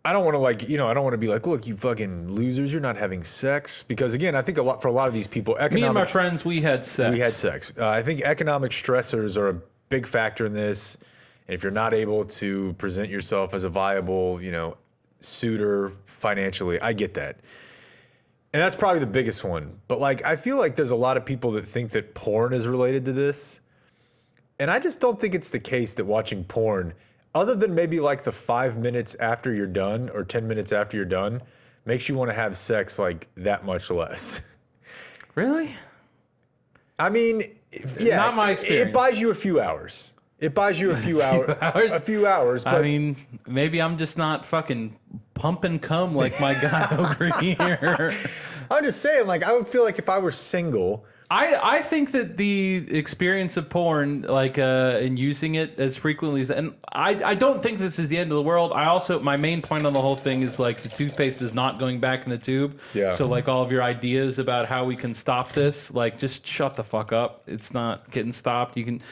want to, like, I don't want to be like, look, you fucking losers, you're not having sex. Because again, I think for a lot of these people, Me and my friends, we had sex. we had sex. I think economic stressors are a big factor in this. And if you're not able to present yourself as a viable, suitor financially, I get that. And that's probably the biggest one. But like, I feel like there's a lot of people that think that porn is related to this. And I just don't think it's the case that watching porn, other than maybe like the 5 minutes after you're done or 10 minutes after you're done, makes you want to have sex like that much less. Really? I mean, yeah. Not my experience. It buys you a few hours. It buys you a few hours. A few hours. But I mean, maybe I'm just not fucking pumping cum like my guy over here. I'm just saying, like, I would feel like if I were single. I think that the experience of porn, like, and using it as frequently as, and I don't think this is the end of the world. I also, my main point on the whole thing is, like, the toothpaste is not going back in the tube. Yeah. So, like, all of your ideas about how we can stop this, like, just shut the fuck up. It's not getting stopped. You can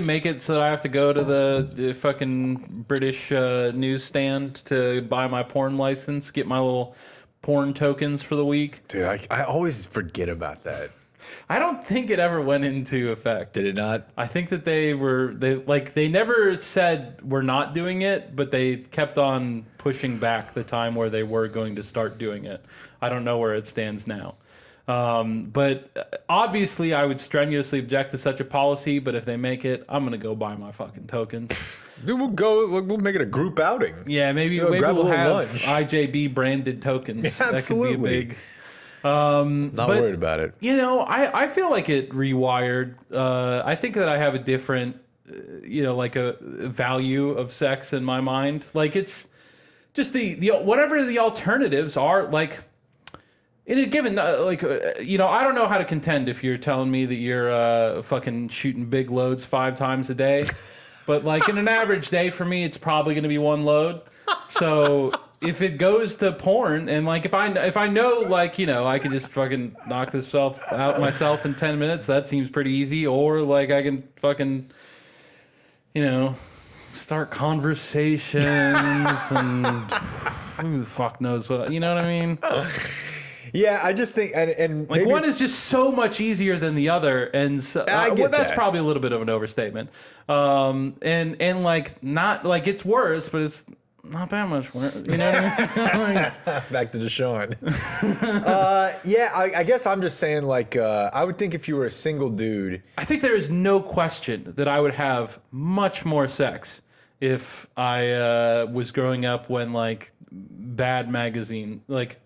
make it so that I have to go to the fucking British newsstand to buy my porn license, get my little porn tokens for the week. Dude, I always forget about that. I don't think it ever went into effect. Did it not? I think that they never said we're not doing it, but they kept on pushing back the time where they were going to start doing it. I don't know where it stands now. But obviously I would strenuously object to such a policy, but if they make it, I'm going to go buy my fucking tokens. Dude, we'll make it a group outing. Yeah, maybe grab we'll a little have lunch. IJB branded tokens. Yeah, absolutely. That could be a big... Not worried about it. I feel like it rewired. I think that I have a different, like a value of sex in my mind. Like, it's just the whatever the alternatives are, like, in a given, I don't know how to contend if you're telling me that you're fucking shooting big loads 5 times a day. But, like, in an average day for me, it's probably going to be 1 load. So if it goes to porn, and, like, if I know, like, I can just fucking knock this out myself in 10 minutes, that seems pretty easy. Or, like, I can fucking, start conversations and who the fuck knows what, you know what I mean? Yeah, I just think, and like, one is just so much easier than the other, and so, that's that. probably a little bit of an overstatement. And like, not like it's worse, but it's not that much worse. You know what I mean? Back to Deshaun. I guess I'm just saying, like, I would think if you were a single dude. I think there is no question that I would have much more sex if I was growing up when, like, bad magazine, like,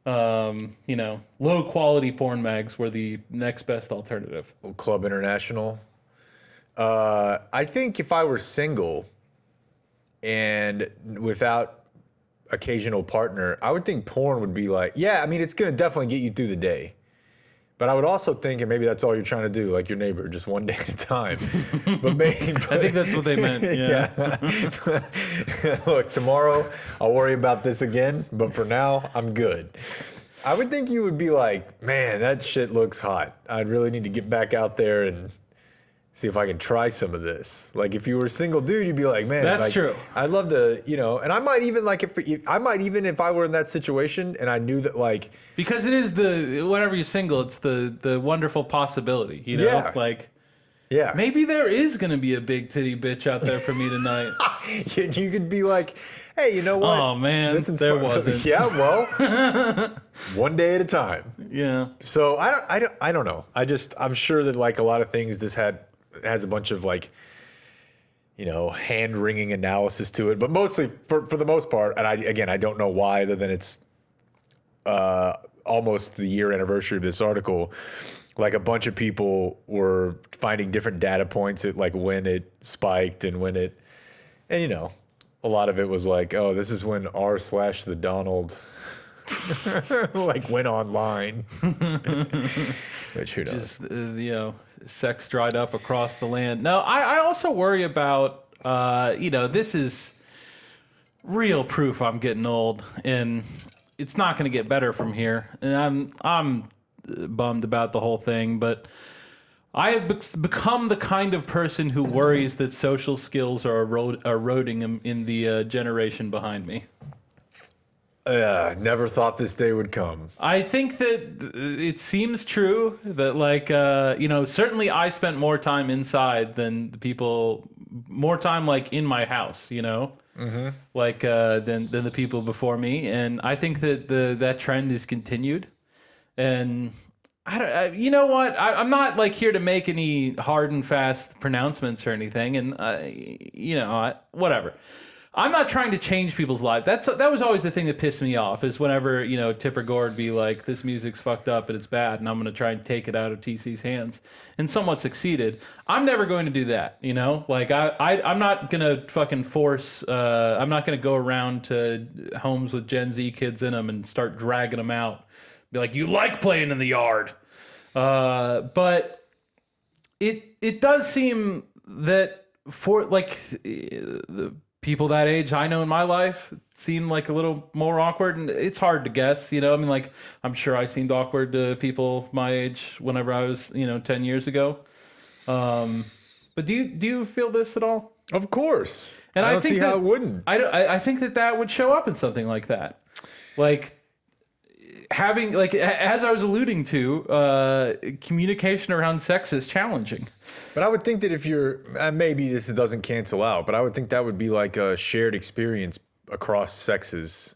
low quality porn mags were the next best alternative. Club International. I think if I were single and without occasional partner, I would think porn would be like, it's going to definitely get you through the day. But I would also think, and maybe that's all you're trying to do, like your neighbor, just one day at a time. But maybe, I think that's what they meant. Yeah. Look, tomorrow I'll worry about this again, but for now I'm good. I would think you would be like, man, that shit looks hot. I'd really need to get back out there and see if I can try some of this. Like if you were a single dude, you'd be like, man, That's like, true. I'd love to, and I might even like if I were in that situation and I knew that like, Because it is whenever you're single, it's the wonderful possibility, Yeah. Like, yeah, maybe there is going to be a big titty bitch out there for me tonight. you could be like, hey, you know what? Oh, man, This there inspires- wasn't. Yeah, well, one day at a time. Yeah. So I don't know. I'm sure that like a lot of things this has a bunch of like, hand wringing analysis to it, but mostly for the most part. And I don't know why, other than it's almost the year anniversary of this article. Like a bunch of people were finding different data points at like when it spiked and a lot of it was like, oh, this is when r/the Donald like went online. Which who knows? Just, sex dried up across the land. No, I also worry about, this is real proof I'm getting old, and it's not going to get better from here. And I'm bummed about the whole thing, but I have become the kind of person who worries that social skills are eroding in the generation behind me. Never thought this day would come. I think that it seems true that, like, certainly I spent more time inside than the people, more time, like, in my house, like, than the people before me. And I think that that trend is continued. And you know what? I'm not, like, here to make any hard and fast pronouncements or anything. And, whatever. I'm not trying to change people's lives. That was always the thing that pissed me off, is whenever, Tipper Gore would be like, this music's fucked up and it's bad, and I'm going to try and take it out of TC's hands, and somewhat succeeded. I'm never going to do that, Like, I'm not going to fucking force, I'm not going to go around to homes with Gen Z kids in them and start dragging them out. Be like, you like playing in the yard. But it does seem that for, like, the people that age I know in my life seem like a little more awkward, and it's hard to guess, like, I'm sure I seemed awkward to people my age whenever I was, 10 years ago. But do you feel this at all? Of course. And I don't see how it wouldn't. I think that would show up in something like that. Like, having, like, as I was alluding to, communication around sex is challenging. But I would think that if you're, maybe this doesn't cancel out, but I would think that would be like a shared experience across sexes,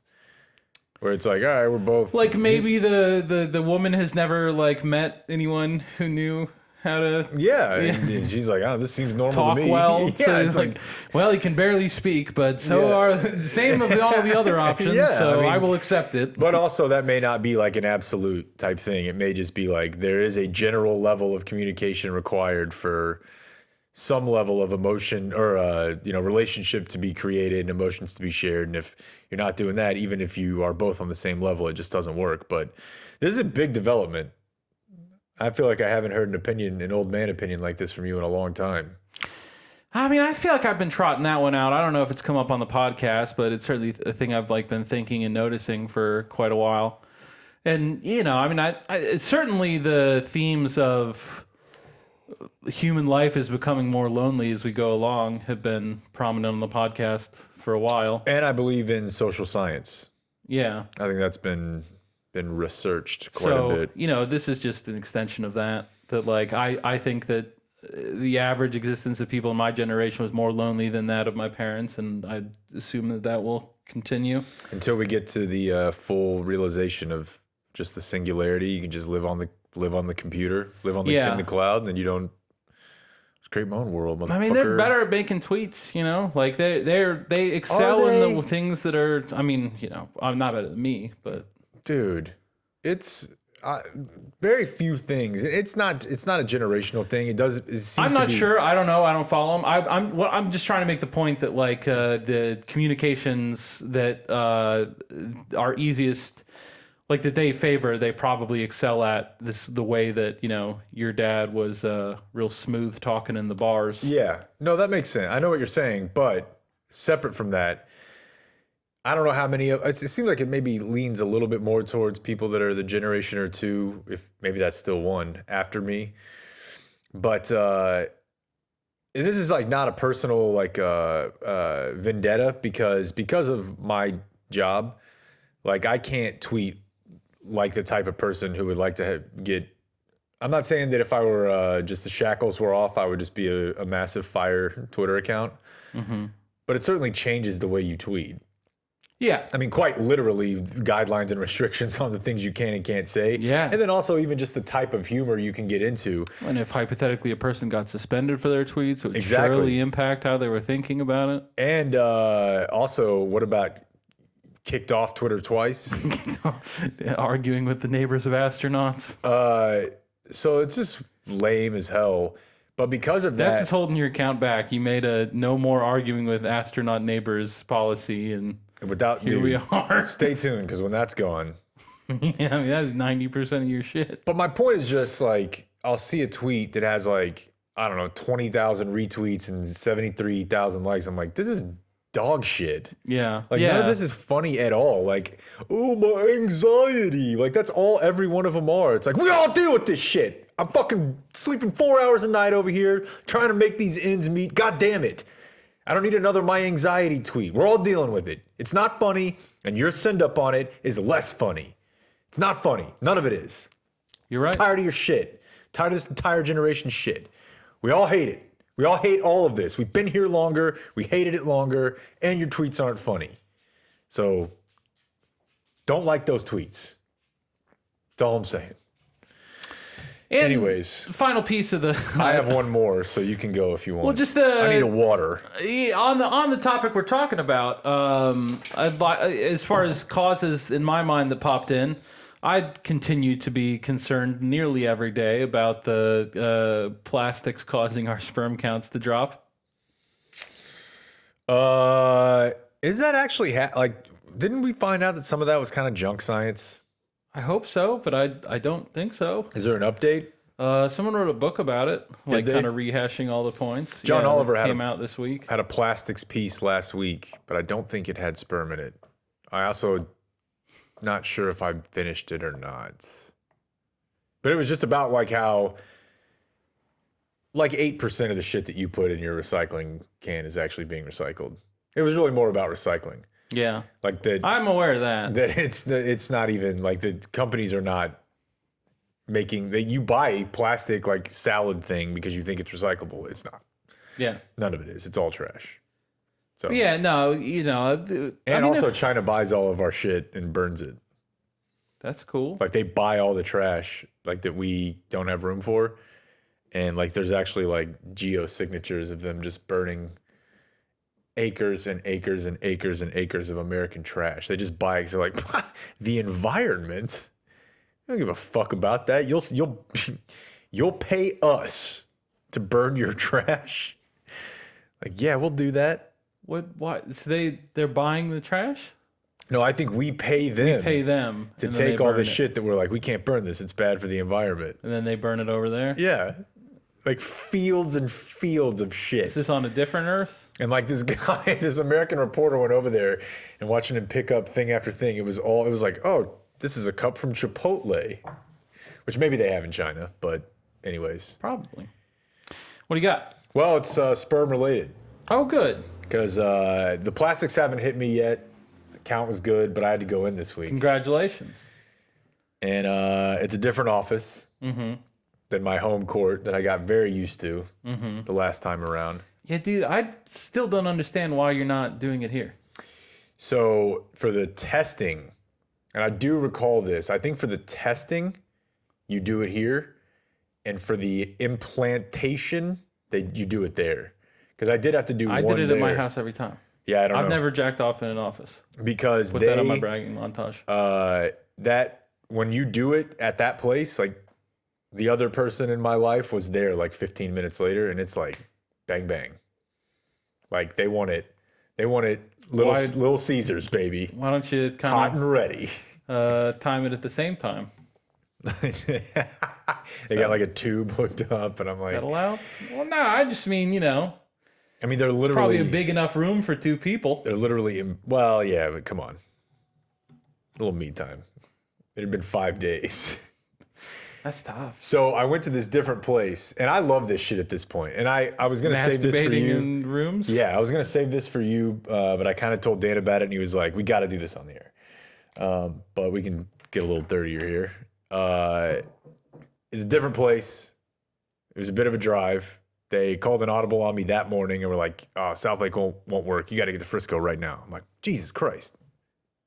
where it's like, all right, we're both like, maybe the woman has never, like, met anyone who knew how to and she's like, oh, this seems normal talk to me. well. Yeah, So it's like, well, he can barely speak, but so are same of all the other options. So I will accept it. But also, that may not be like an absolute type thing. It may just be like there is a general level of communication required for some level of emotion or relationship to be created and emotions to be shared. And if you're not doing that, even if you are both on the same level, it just doesn't work. But this is a big development. I feel like I haven't heard an old man opinion like this from you in a long time. I mean, I feel like I've been trotting that one out. I don't know if it's come up on the podcast, but it's certainly a thing I've, like, been thinking and noticing for quite a while. And, I certainly the themes of human life is becoming more lonely as we go along have been prominent on the podcast for a while. And I believe in social science. Yeah. I think that's been researched quite a bit. This is just an extension of that. That, like, I think that the average existence of people in my generation was more lonely than that of my parents, and I assume that will continue until we get to the full realization of just the singularity. You can just live on the computer, live on the in the cloud, and then you don't. Just create my own world, motherfucker. I mean, they're better at making tweets. Like they excel in the things that are. I mean, I'm not better than me, but. Dude, it's very few things. It's not a generational thing. It seems I'm not sure. I don't know. I don't follow them. I'm just trying to make the point that, like, the communications that are easiest, like, that they favor, they probably excel at the way that your dad was real smooth talking in the bars. Yeah, no, that makes sense. I know what you're saying, but separate from that. I don't know how many of it seems like it maybe leans a little bit more towards people that are the generation or two, if maybe that's still one after me. But and this is like not a personal like vendetta because of my job, like I can't tweet like the type of person who would like to get. I'm not saying that if I were just the shackles were off, I would just be a massive fire Twitter account. But it certainly changes the way you tweet. Yeah. I mean, quite literally, guidelines and restrictions on the things you can and can't say. Yeah. And then also even just the type of humor you can get into. And if hypothetically a person got suspended for their tweets, it would Exactly. surely impact how they were thinking about it. And also, what about kicked off Twitter twice? Arguing with the neighbors of astronauts. So it's just lame as hell. But because of That's that, just holding your account back. You made a no more arguing with astronaut neighbors policy, and without here we are. Stay tuned, because when that's gone. Yeah, I mean, that's 90% of your shit. But my point is just like, I'll see a tweet that has like, I don't know, 20,000 retweets and 73,000 likes. I'm like, this is dog shit. Yeah. Like, none of this is funny at all. Like, oh, my anxiety. Like, that's all every one of them are. It's like, we all deal with this shit. I'm fucking sleeping 4 hours a night over here trying to make these ends meet. God damn it. I don't need another my anxiety tweet. We're all dealing with it. It's not funny, and your send up on it is less funny. It's not funny. None of it is. You're right. I'm tired of your shit. Tired of this entire generation shit. We all hate it. We all hate all of this. We've been here longer. We hated it longer, and your tweets aren't funny. So don't like those tweets. That's all I'm saying. And Anyways, final piece of the. I have one more, so you can go if you want. Well, just I need a water. On the topic we're talking about, as far as causes in my mind that popped in, I continue to be concerned nearly every day about the plastics causing our sperm counts to drop. Is that actually like? Didn't we find out that some of that was kind of junk science? I hope so, but I don't think so. Is there an update? Someone wrote a book about it, like they? kind of rehashing all the points. John Oliver came out this week. Had a plastics piece last week, but I don't think it had sperm in it. I also not sure if I finished it or not. But it was just about like how like 8% of the shit that you put in your recycling can is actually being recycled. It was really more about recycling. Yeah, Like that. I'm aware of that. That it's not even like the companies are not making that you buy plastic like salad thing because you think it's recyclable. It's not. Yeah. None of it is. It's all trash. So Yeah, no, you know. and also China buys all of our shit and burns it. That's cool. Like they buy all the trash like that we don't have room for. And like there's actually like geosignatures of them just burning acres and acres and acres and acres of American trash. They just buy it 'cause they're like, the environment. I don't give a fuck about that. You'll pay us to burn your trash. Like, yeah, we'll do that. What? So they're buying the trash? No, I think we pay them. Pay them to and then they take all burn this it. shit that we're like, we can't burn this. It's bad for the environment. And then they burn it over there. Yeah. Like fields and fields of shit. Is this on a different Earth? And like this guy, this American reporter went over there and watching him pick up thing after thing. It was like, oh, this is a cup from Chipotle, which maybe they have in China. But anyways. Probably. What do you got? Well, it's sperm related Oh, good. because the plastics haven't hit me yet. The count was good, but I had to go in this week. Congratulations. And it's a different office than my home court that I got very used to the last time around. Yeah, dude, I still don't understand why you're not doing it here. So for the testing, and I do recall this, I think for the testing, you do it here. And for the implantation, you do it there. Because I did have to do I one did it there. at my house every time. Yeah, I don't know. I've never jacked off in an office. Because Put that on my bragging montage. that when you do it at that place, like the other person in my life was there like 15 minutes later, and it's like bang bang. Like they want it little Caesars, baby. Why don't you Hot kind and ready. of time it at the same time? They got like a tube hooked up, and I'm Is like, that allowed? Well, no, I just mean, you know, I mean, they're literally Probably a big enough room for 2 people. They're literally well, yeah, but come on, a little me time. It had been 5 days. That's tough. So I went to this different place, and I love this shit at this point. And I was gonna save this for Masturbating you. in rooms? Yeah, I was gonna save this for you, but I kind of told Dan about it, and he was like, "We got to do this on the air." But we can get a little dirtier here. It's a different place. It was a bit of a drive. They called an audible on me that morning, and were like, "Oh, South Lake won't work. You got to get to Frisco right now." I'm like, "Jesus Christ!"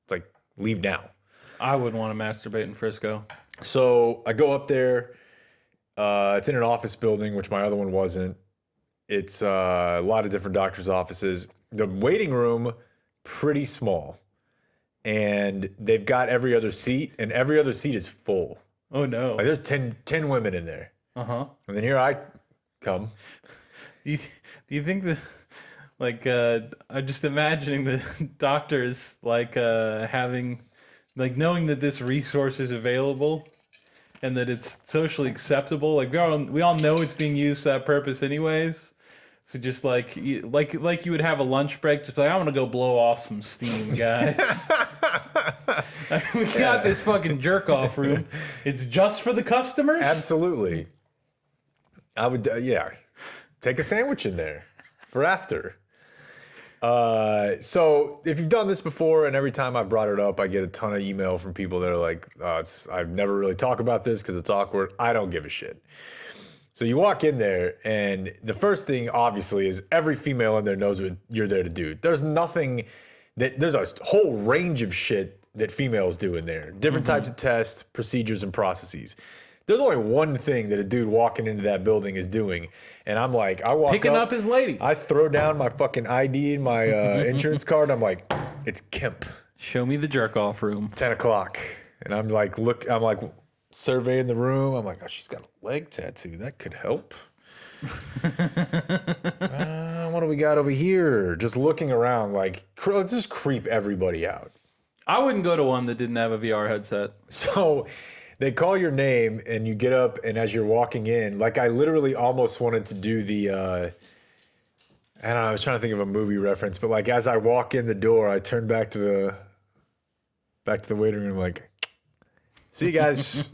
It's like, leave now. I wouldn't want to masturbate in Frisco. So I go up there. It's in an office building, which my other one wasn't. It's a lot of different doctors' offices. The waiting room, pretty small. And they've got every other seat, and every other seat is full. Oh, no. Like there's 10 women in there. Uh-huh. And then here I come. Do you think that, like, I'm just imagining the doctors, like, having, like, knowing that this resource is available and that it's socially acceptable. Like, we all know it's being used for that purpose anyways. So just like you would have a lunch break, just like, I want to go blow off some steam, guys. We got this fucking jerk off room. It's just for the customers? Absolutely. I would, take a sandwich in there for after. So if you've done this before, and every time I've brought it up, I get a ton of email from people that are like, I've never really talked about this because it's awkward. I don't give a shit. So you walk in there, and the first thing, obviously, is every female in there knows what you're there to do. There's a whole range of shit that females do in there. Different types of tests, procedures, and processes. There's only one thing that a dude walking into that building is doing. And I'm like, I walk Picking up his lady. I throw down my fucking ID and my insurance card. I'm like, it's Kemp. Show me the jerk off room. 10 o'clock. And I'm like, surveying the room. I'm like, oh, she's got a leg tattoo. That could help. What do we got over here? Just looking around, like, let's just creep everybody out. I wouldn't go to one that didn't have a VR headset. So they call your name, and you get up, and as you're walking in, like, I literally almost wanted to do the, I don't know, I was trying to think of a movie reference, but like, as I walk in the door, I turn back to the waiting room, like, see you guys.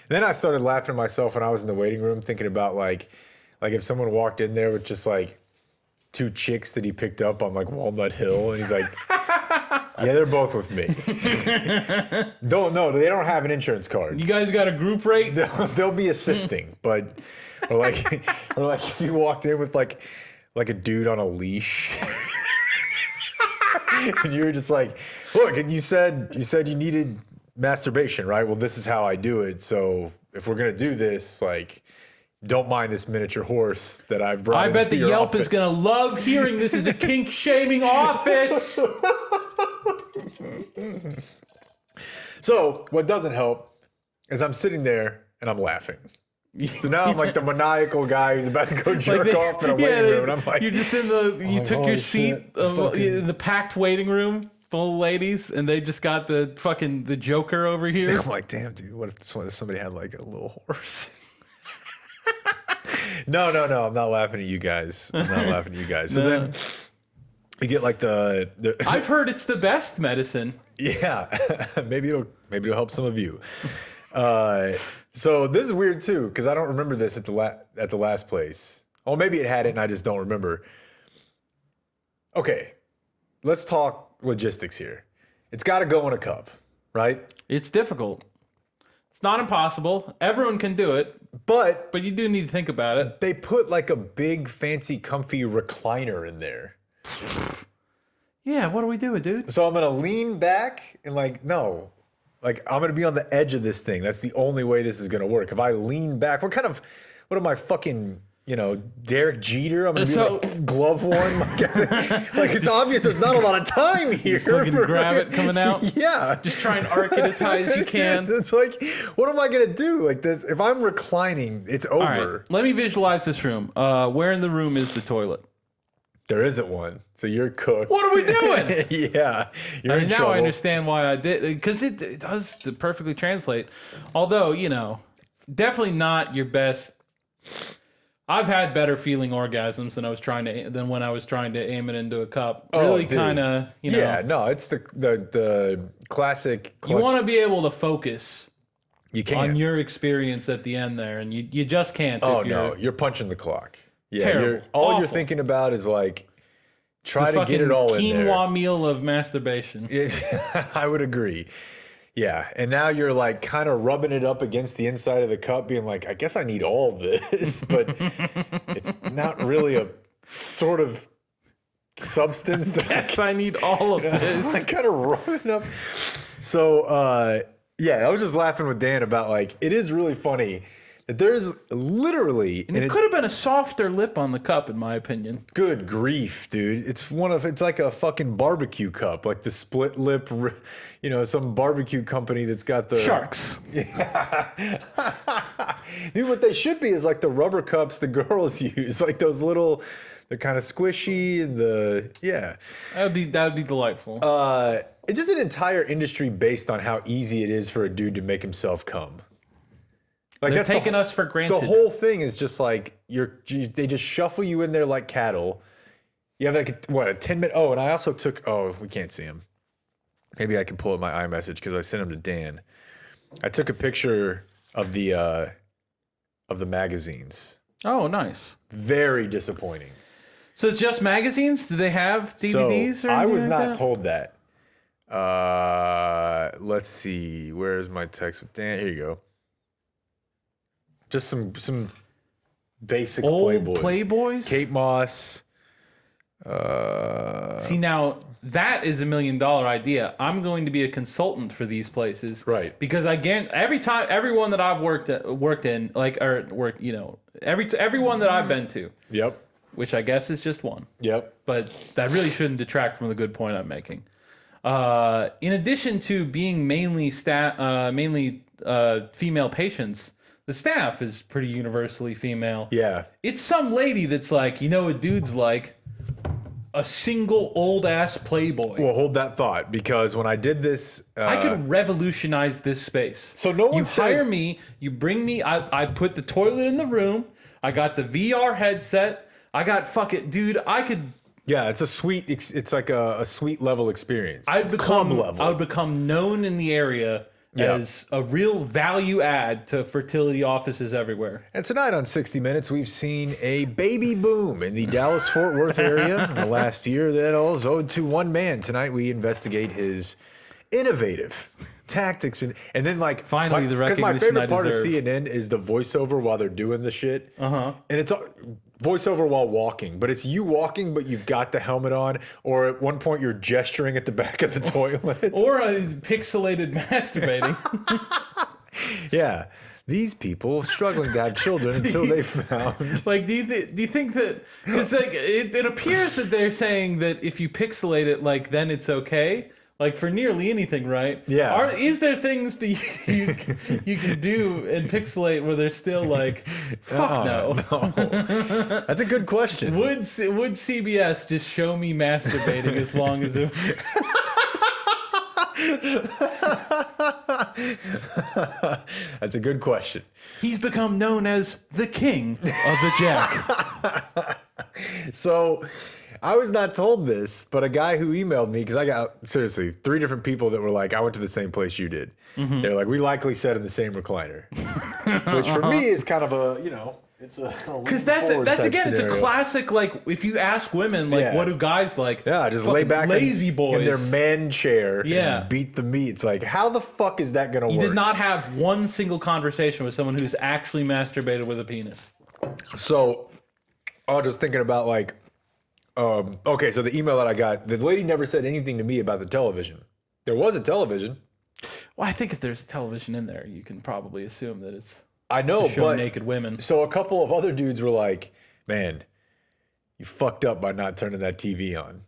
Then I started laughing at myself when I was in the waiting room, thinking about like if someone walked in there with just like 2 chicks that he picked up on like Walnut Hill, and he's like, yeah, they're both with me. They don't have an insurance card. You guys got a group rate? They'll be assisting, but or like if you walked in with like a dude on a leash. And you were just like, look, and you said you needed masturbation, right? Well, this is how I do it. So if we're gonna do this, like, don't mind this miniature horse that I've brought. I bet the Yelp office. is gonna love hearing this is a kink shaming office. So what doesn't help is I'm sitting there and I'm laughing. So now I'm like the maniacal guy who's about to go jerk off in a waiting room, and I'm like, you're just in you took your seat in the packed waiting room full of ladies, and they just got the Joker over here. I'm like, damn, dude, what if somebody had like a little horse? No, I'm not laughing at you guys. So then you get like the I've heard it's the best medicine. Yeah, maybe it'll help some of you. So this is weird too, because I don't remember this at the last place. Oh, maybe it had it and I just don't remember. Okay, let's talk logistics here. It's got to go in a cup, right? It's difficult. It's not impossible. Everyone can do it, but you do need to think about it. They put like a big, fancy, comfy recliner in there. Yeah, what do we do, dude? So I'm gonna lean back and I'm gonna be on the edge of this thing. That's the only way this is gonna work. If I lean back, what am I fucking, Derek Jeter? I'm gonna be like glove one. Like, it's obvious there's not a lot of time here. Just fucking grab it coming out. Yeah. Just try and arc it as high as you can. It's like, what am I gonna do? Like this, if I'm reclining, it's over. All right, let me visualize this room. Where in the room is the toilet? There isn't one, so you're cooked. What are we doing? Yeah, you're in now trouble. I understand why I did, because it does perfectly translate. Although, definitely not your best I've had better feeling orgasms than when I was trying to aim it into a cup. Oh, Really, dude. kind of, Yeah, no, it's the classic clutch. You want to be able to focus You can't. on your experience at the end there, and you just can't. Oh if no, you're punching the clock. Yeah, Terrible. all you're Awful. thinking about is like try the to get it all in there. quinoa meal of masturbation. I would agree. Yeah, and now you're like kind of rubbing it up against the inside of the cup, being like, I guess I need all of this, but it's not really a sort of substance that Yes, I need all of this. I kind of rubbing up. So yeah, I was just laughing with Dan about like it is really funny that there's literally And it could have been a softer lip on the cup, in my opinion. good grief, dude. It's like a fucking barbecue cup, like the split lip, some barbecue company that's got the Sharks. Dude, what they should be is like the rubber cups the girls use, like those little, they're kind of squishy and That would be delightful. it's just an entire industry based on how easy it is for a dude to make himself come. Like They're that's taking us for granted. The whole thing is just like they just shuffle you in there like cattle. You have like a 10-minute. Oh, and I also took. Oh, we can't see him. Maybe I can pull up my iMessage because I sent him to Dan. I took a picture of the magazines. Oh, nice. Very disappointing. So it's just magazines? Do they have DVDs So or anything I was like not that? told that. Let's see. Where's my text with Dan? Here you go. Just some basic Old Playboys. Playboys? Kate Moss. See, now that is $1 million idea. I'm going to be a consultant for these places, Right. Because again, everyone that I've everyone that I've been to, Yep. which I guess is just one, Yep. but that really shouldn't detract from the good point I'm making. In addition to being mainly female patients, the staff is pretty universally female. Yeah. It's some lady that's like, what dudes like? A single old ass Playboy. Well, hold that thought because when I did this, I could revolutionize this space. So no one You said- hire me, you bring me, I put the toilet in the room, I got the VR headset, I got dude, I could. yeah, it's a sweet. It's like a sweet level experience. It's club level. I would become known in the area Yeah. as a real value add to fertility offices everywhere. And tonight on 60 Minutes, we've seen a baby boom in the Dallas-Fort Worth area in the last year that all is owed to one man. Tonight, we investigate his innovative tactics and then like Finally, the because my recognition favorite I part of deserve. CNN is the voiceover while they're doing the shit. And it's voiceover while walking, but it's you walking, but you've got the helmet on, or at one point you're gesturing at the back of the toilet. Or a pixelated masturbating. Yeah. These people struggling to have children until they found. Like, do you think that, because like it appears that they're saying that if you pixelate it, like then it's okay, like for nearly anything, right? Yeah. Is there things that you can do and pixelate where they're still like, fuck no? That's a good question. Would CBS just show me masturbating as long as it? That's a good question. He's become known as the king of the jack. So I was not told this, but a guy who emailed me, because I got seriously 3 different people that were like, I went to the same place you did. They're like, we likely sat in the same recliner, which for me is kind of a, it's a Because that's again, it's a classic. Like, if you ask women, like, Yeah. what do guys like? Yeah, just lay Fucking back lazy boys. in their man chair Yeah. and beat the meat. It's like, how the fuck is that going to work? You did not have one single conversation with someone who's actually masturbated with a penis. So I was just thinking about like, okay, so the email that I got, the lady never said anything to me about the television. There was a television. Well, I think if there's a television in there, you can probably assume that it's I know, to show but naked women. so a couple of other dudes were like, man, you fucked up by not turning that TV on.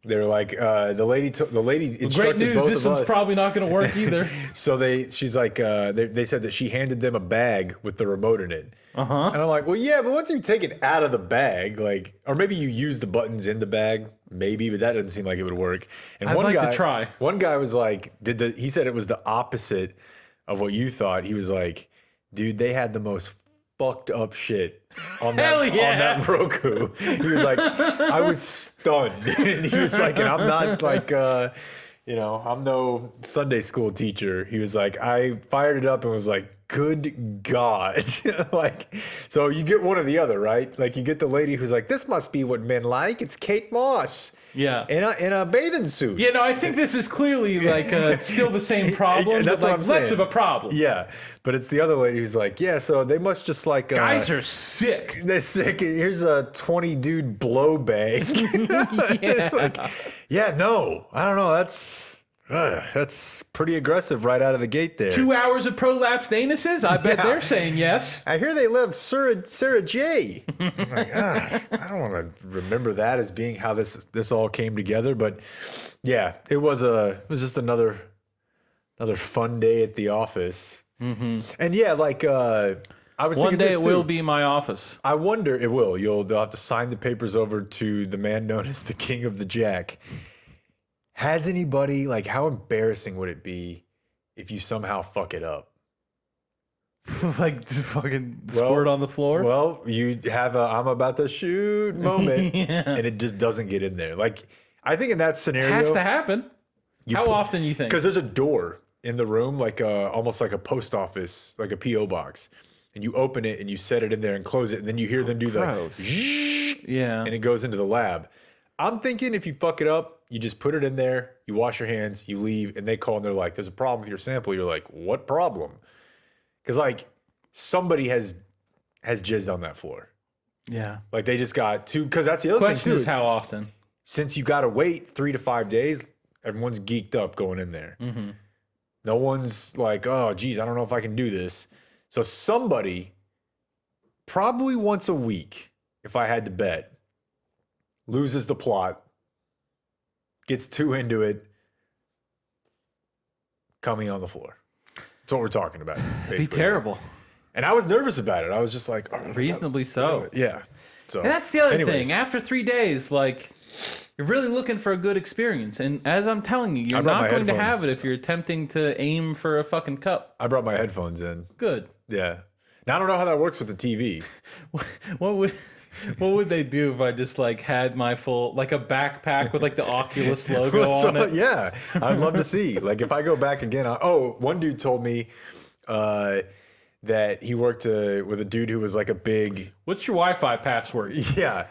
They were like, the lady Great instructed news, both this of one's us. probably not going to work either. So she's like, they said that she handed them a bag with the remote in it. And I'm like, well, yeah, but once you take it out of the bag, like, or maybe you use the buttons in the bag, maybe, but that doesn't seem like it would work. And I'd one like to guy, try. One guy was like, he said it was the opposite of what you thought. He was like, dude, they had the most fucked up shit on Hell that yeah. on that Roku. He was like, I was stunned. And he was like, and I'm not like I'm no Sunday school teacher. He was like, I fired it up and was like, good God. Like, so you get one or the other, right? Like you get the lady who's like, this must be what men like. It's Kate Moss. Yeah. In a bathing suit. Yeah, no, I think this is clearly like still the same problem, That's but what like I'm less saying. of a problem. Yeah, but it's the other lady who's like, yeah, so they must just like Guys are sick. they're sick. Here's a 20 dude blow bag. Yeah. Like, yeah, no, I don't know. That's pretty aggressive right out of the gate there. 2 hours of prolapsed anuses? I bet Yeah. they're saying yes. I hear they love Sarah J. I'm like, I don't want to remember that as being how this all came together, but yeah, it was just another fun day at the office. Mm-hmm. And yeah, like I was One thinking day this it too. will be my office. I wonder it will. They'll have to sign the papers over to the man known as the King of the Jack. Has anybody, like, how embarrassing would it be if you somehow fuck it up? Like just fucking squirt on the floor? Well, you have a I'm about to shoot moment, and it just doesn't get in there. Like, I think in that scenario, Has to happen. How often you think? because there's a door in the room, like almost like a post office, like a PO box, and you open it and you set it in there and close it, and then you hear them do Gross. the Yeah. and it goes into the lab. I'm thinking if you fuck it up, you just put it in there, you wash your hands, you leave, and they call and they're like, "There's a problem with your sample." You're like, "What problem?" Because like somebody has jizzed on that floor. Yeah. Like they just got two. Because that's the other thing Question too. is how often? Since you got to wait 3 to 5 days, everyone's geeked up going in there. Mm-hmm. No one's like, "Oh, geez, I don't know if I can do this." So somebody, probably once a week, if I had to bet, loses the plot, gets too into it, coming on the floor. That's what we're talking about. It'd be basically. terrible. And I was nervous about it. I was just like, oh, Reasonably so. yeah. So And that's the other anyways, thing. After 3 days, like, you're really looking for a good experience. And as I'm telling you, you're brought not my going to have headphones. it if you're attempting to aim for a fucking cup. I brought my headphones in. Good. Yeah. Now I don't know how that works with the TV. What would they do if I just like had my full like a backpack with like the Oculus logo on it? Yeah, I'd love to see. Like if I go back again. One dude told me that he worked with a dude who was like a big. What's your Wi-Fi password? Yeah.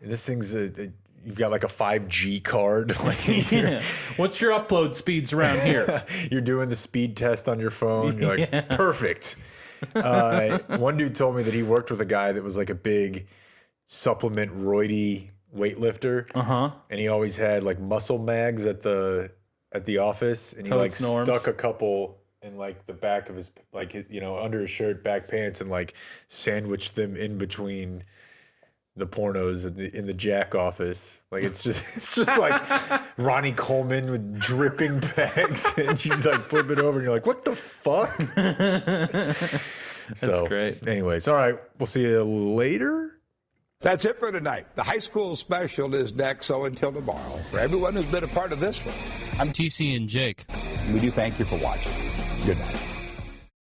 This thing's you've got like a 5G card. Like Yeah. What's your upload speeds around here? you're doing the speed test on your phone. You're like, perfect. One dude told me that he worked with a guy that was like a big supplement roidy weightlifter. Uh-huh. And he always had like muscle mags at the office, and he like Totes norms. stuck a couple in like the back of his under his shirt, back pants, and like sandwiched them in between the pornos in the Jack office. Like it's just like Ronnie Coleman with dripping bags, and you like flip it over and you're like, what the fuck? That's great. Anyways, all right, we'll see you later. That's it for tonight. The high school special is next, so until tomorrow, for everyone who's been a part of this one, I'm TC and Jake. we do thank you for watching. Good night.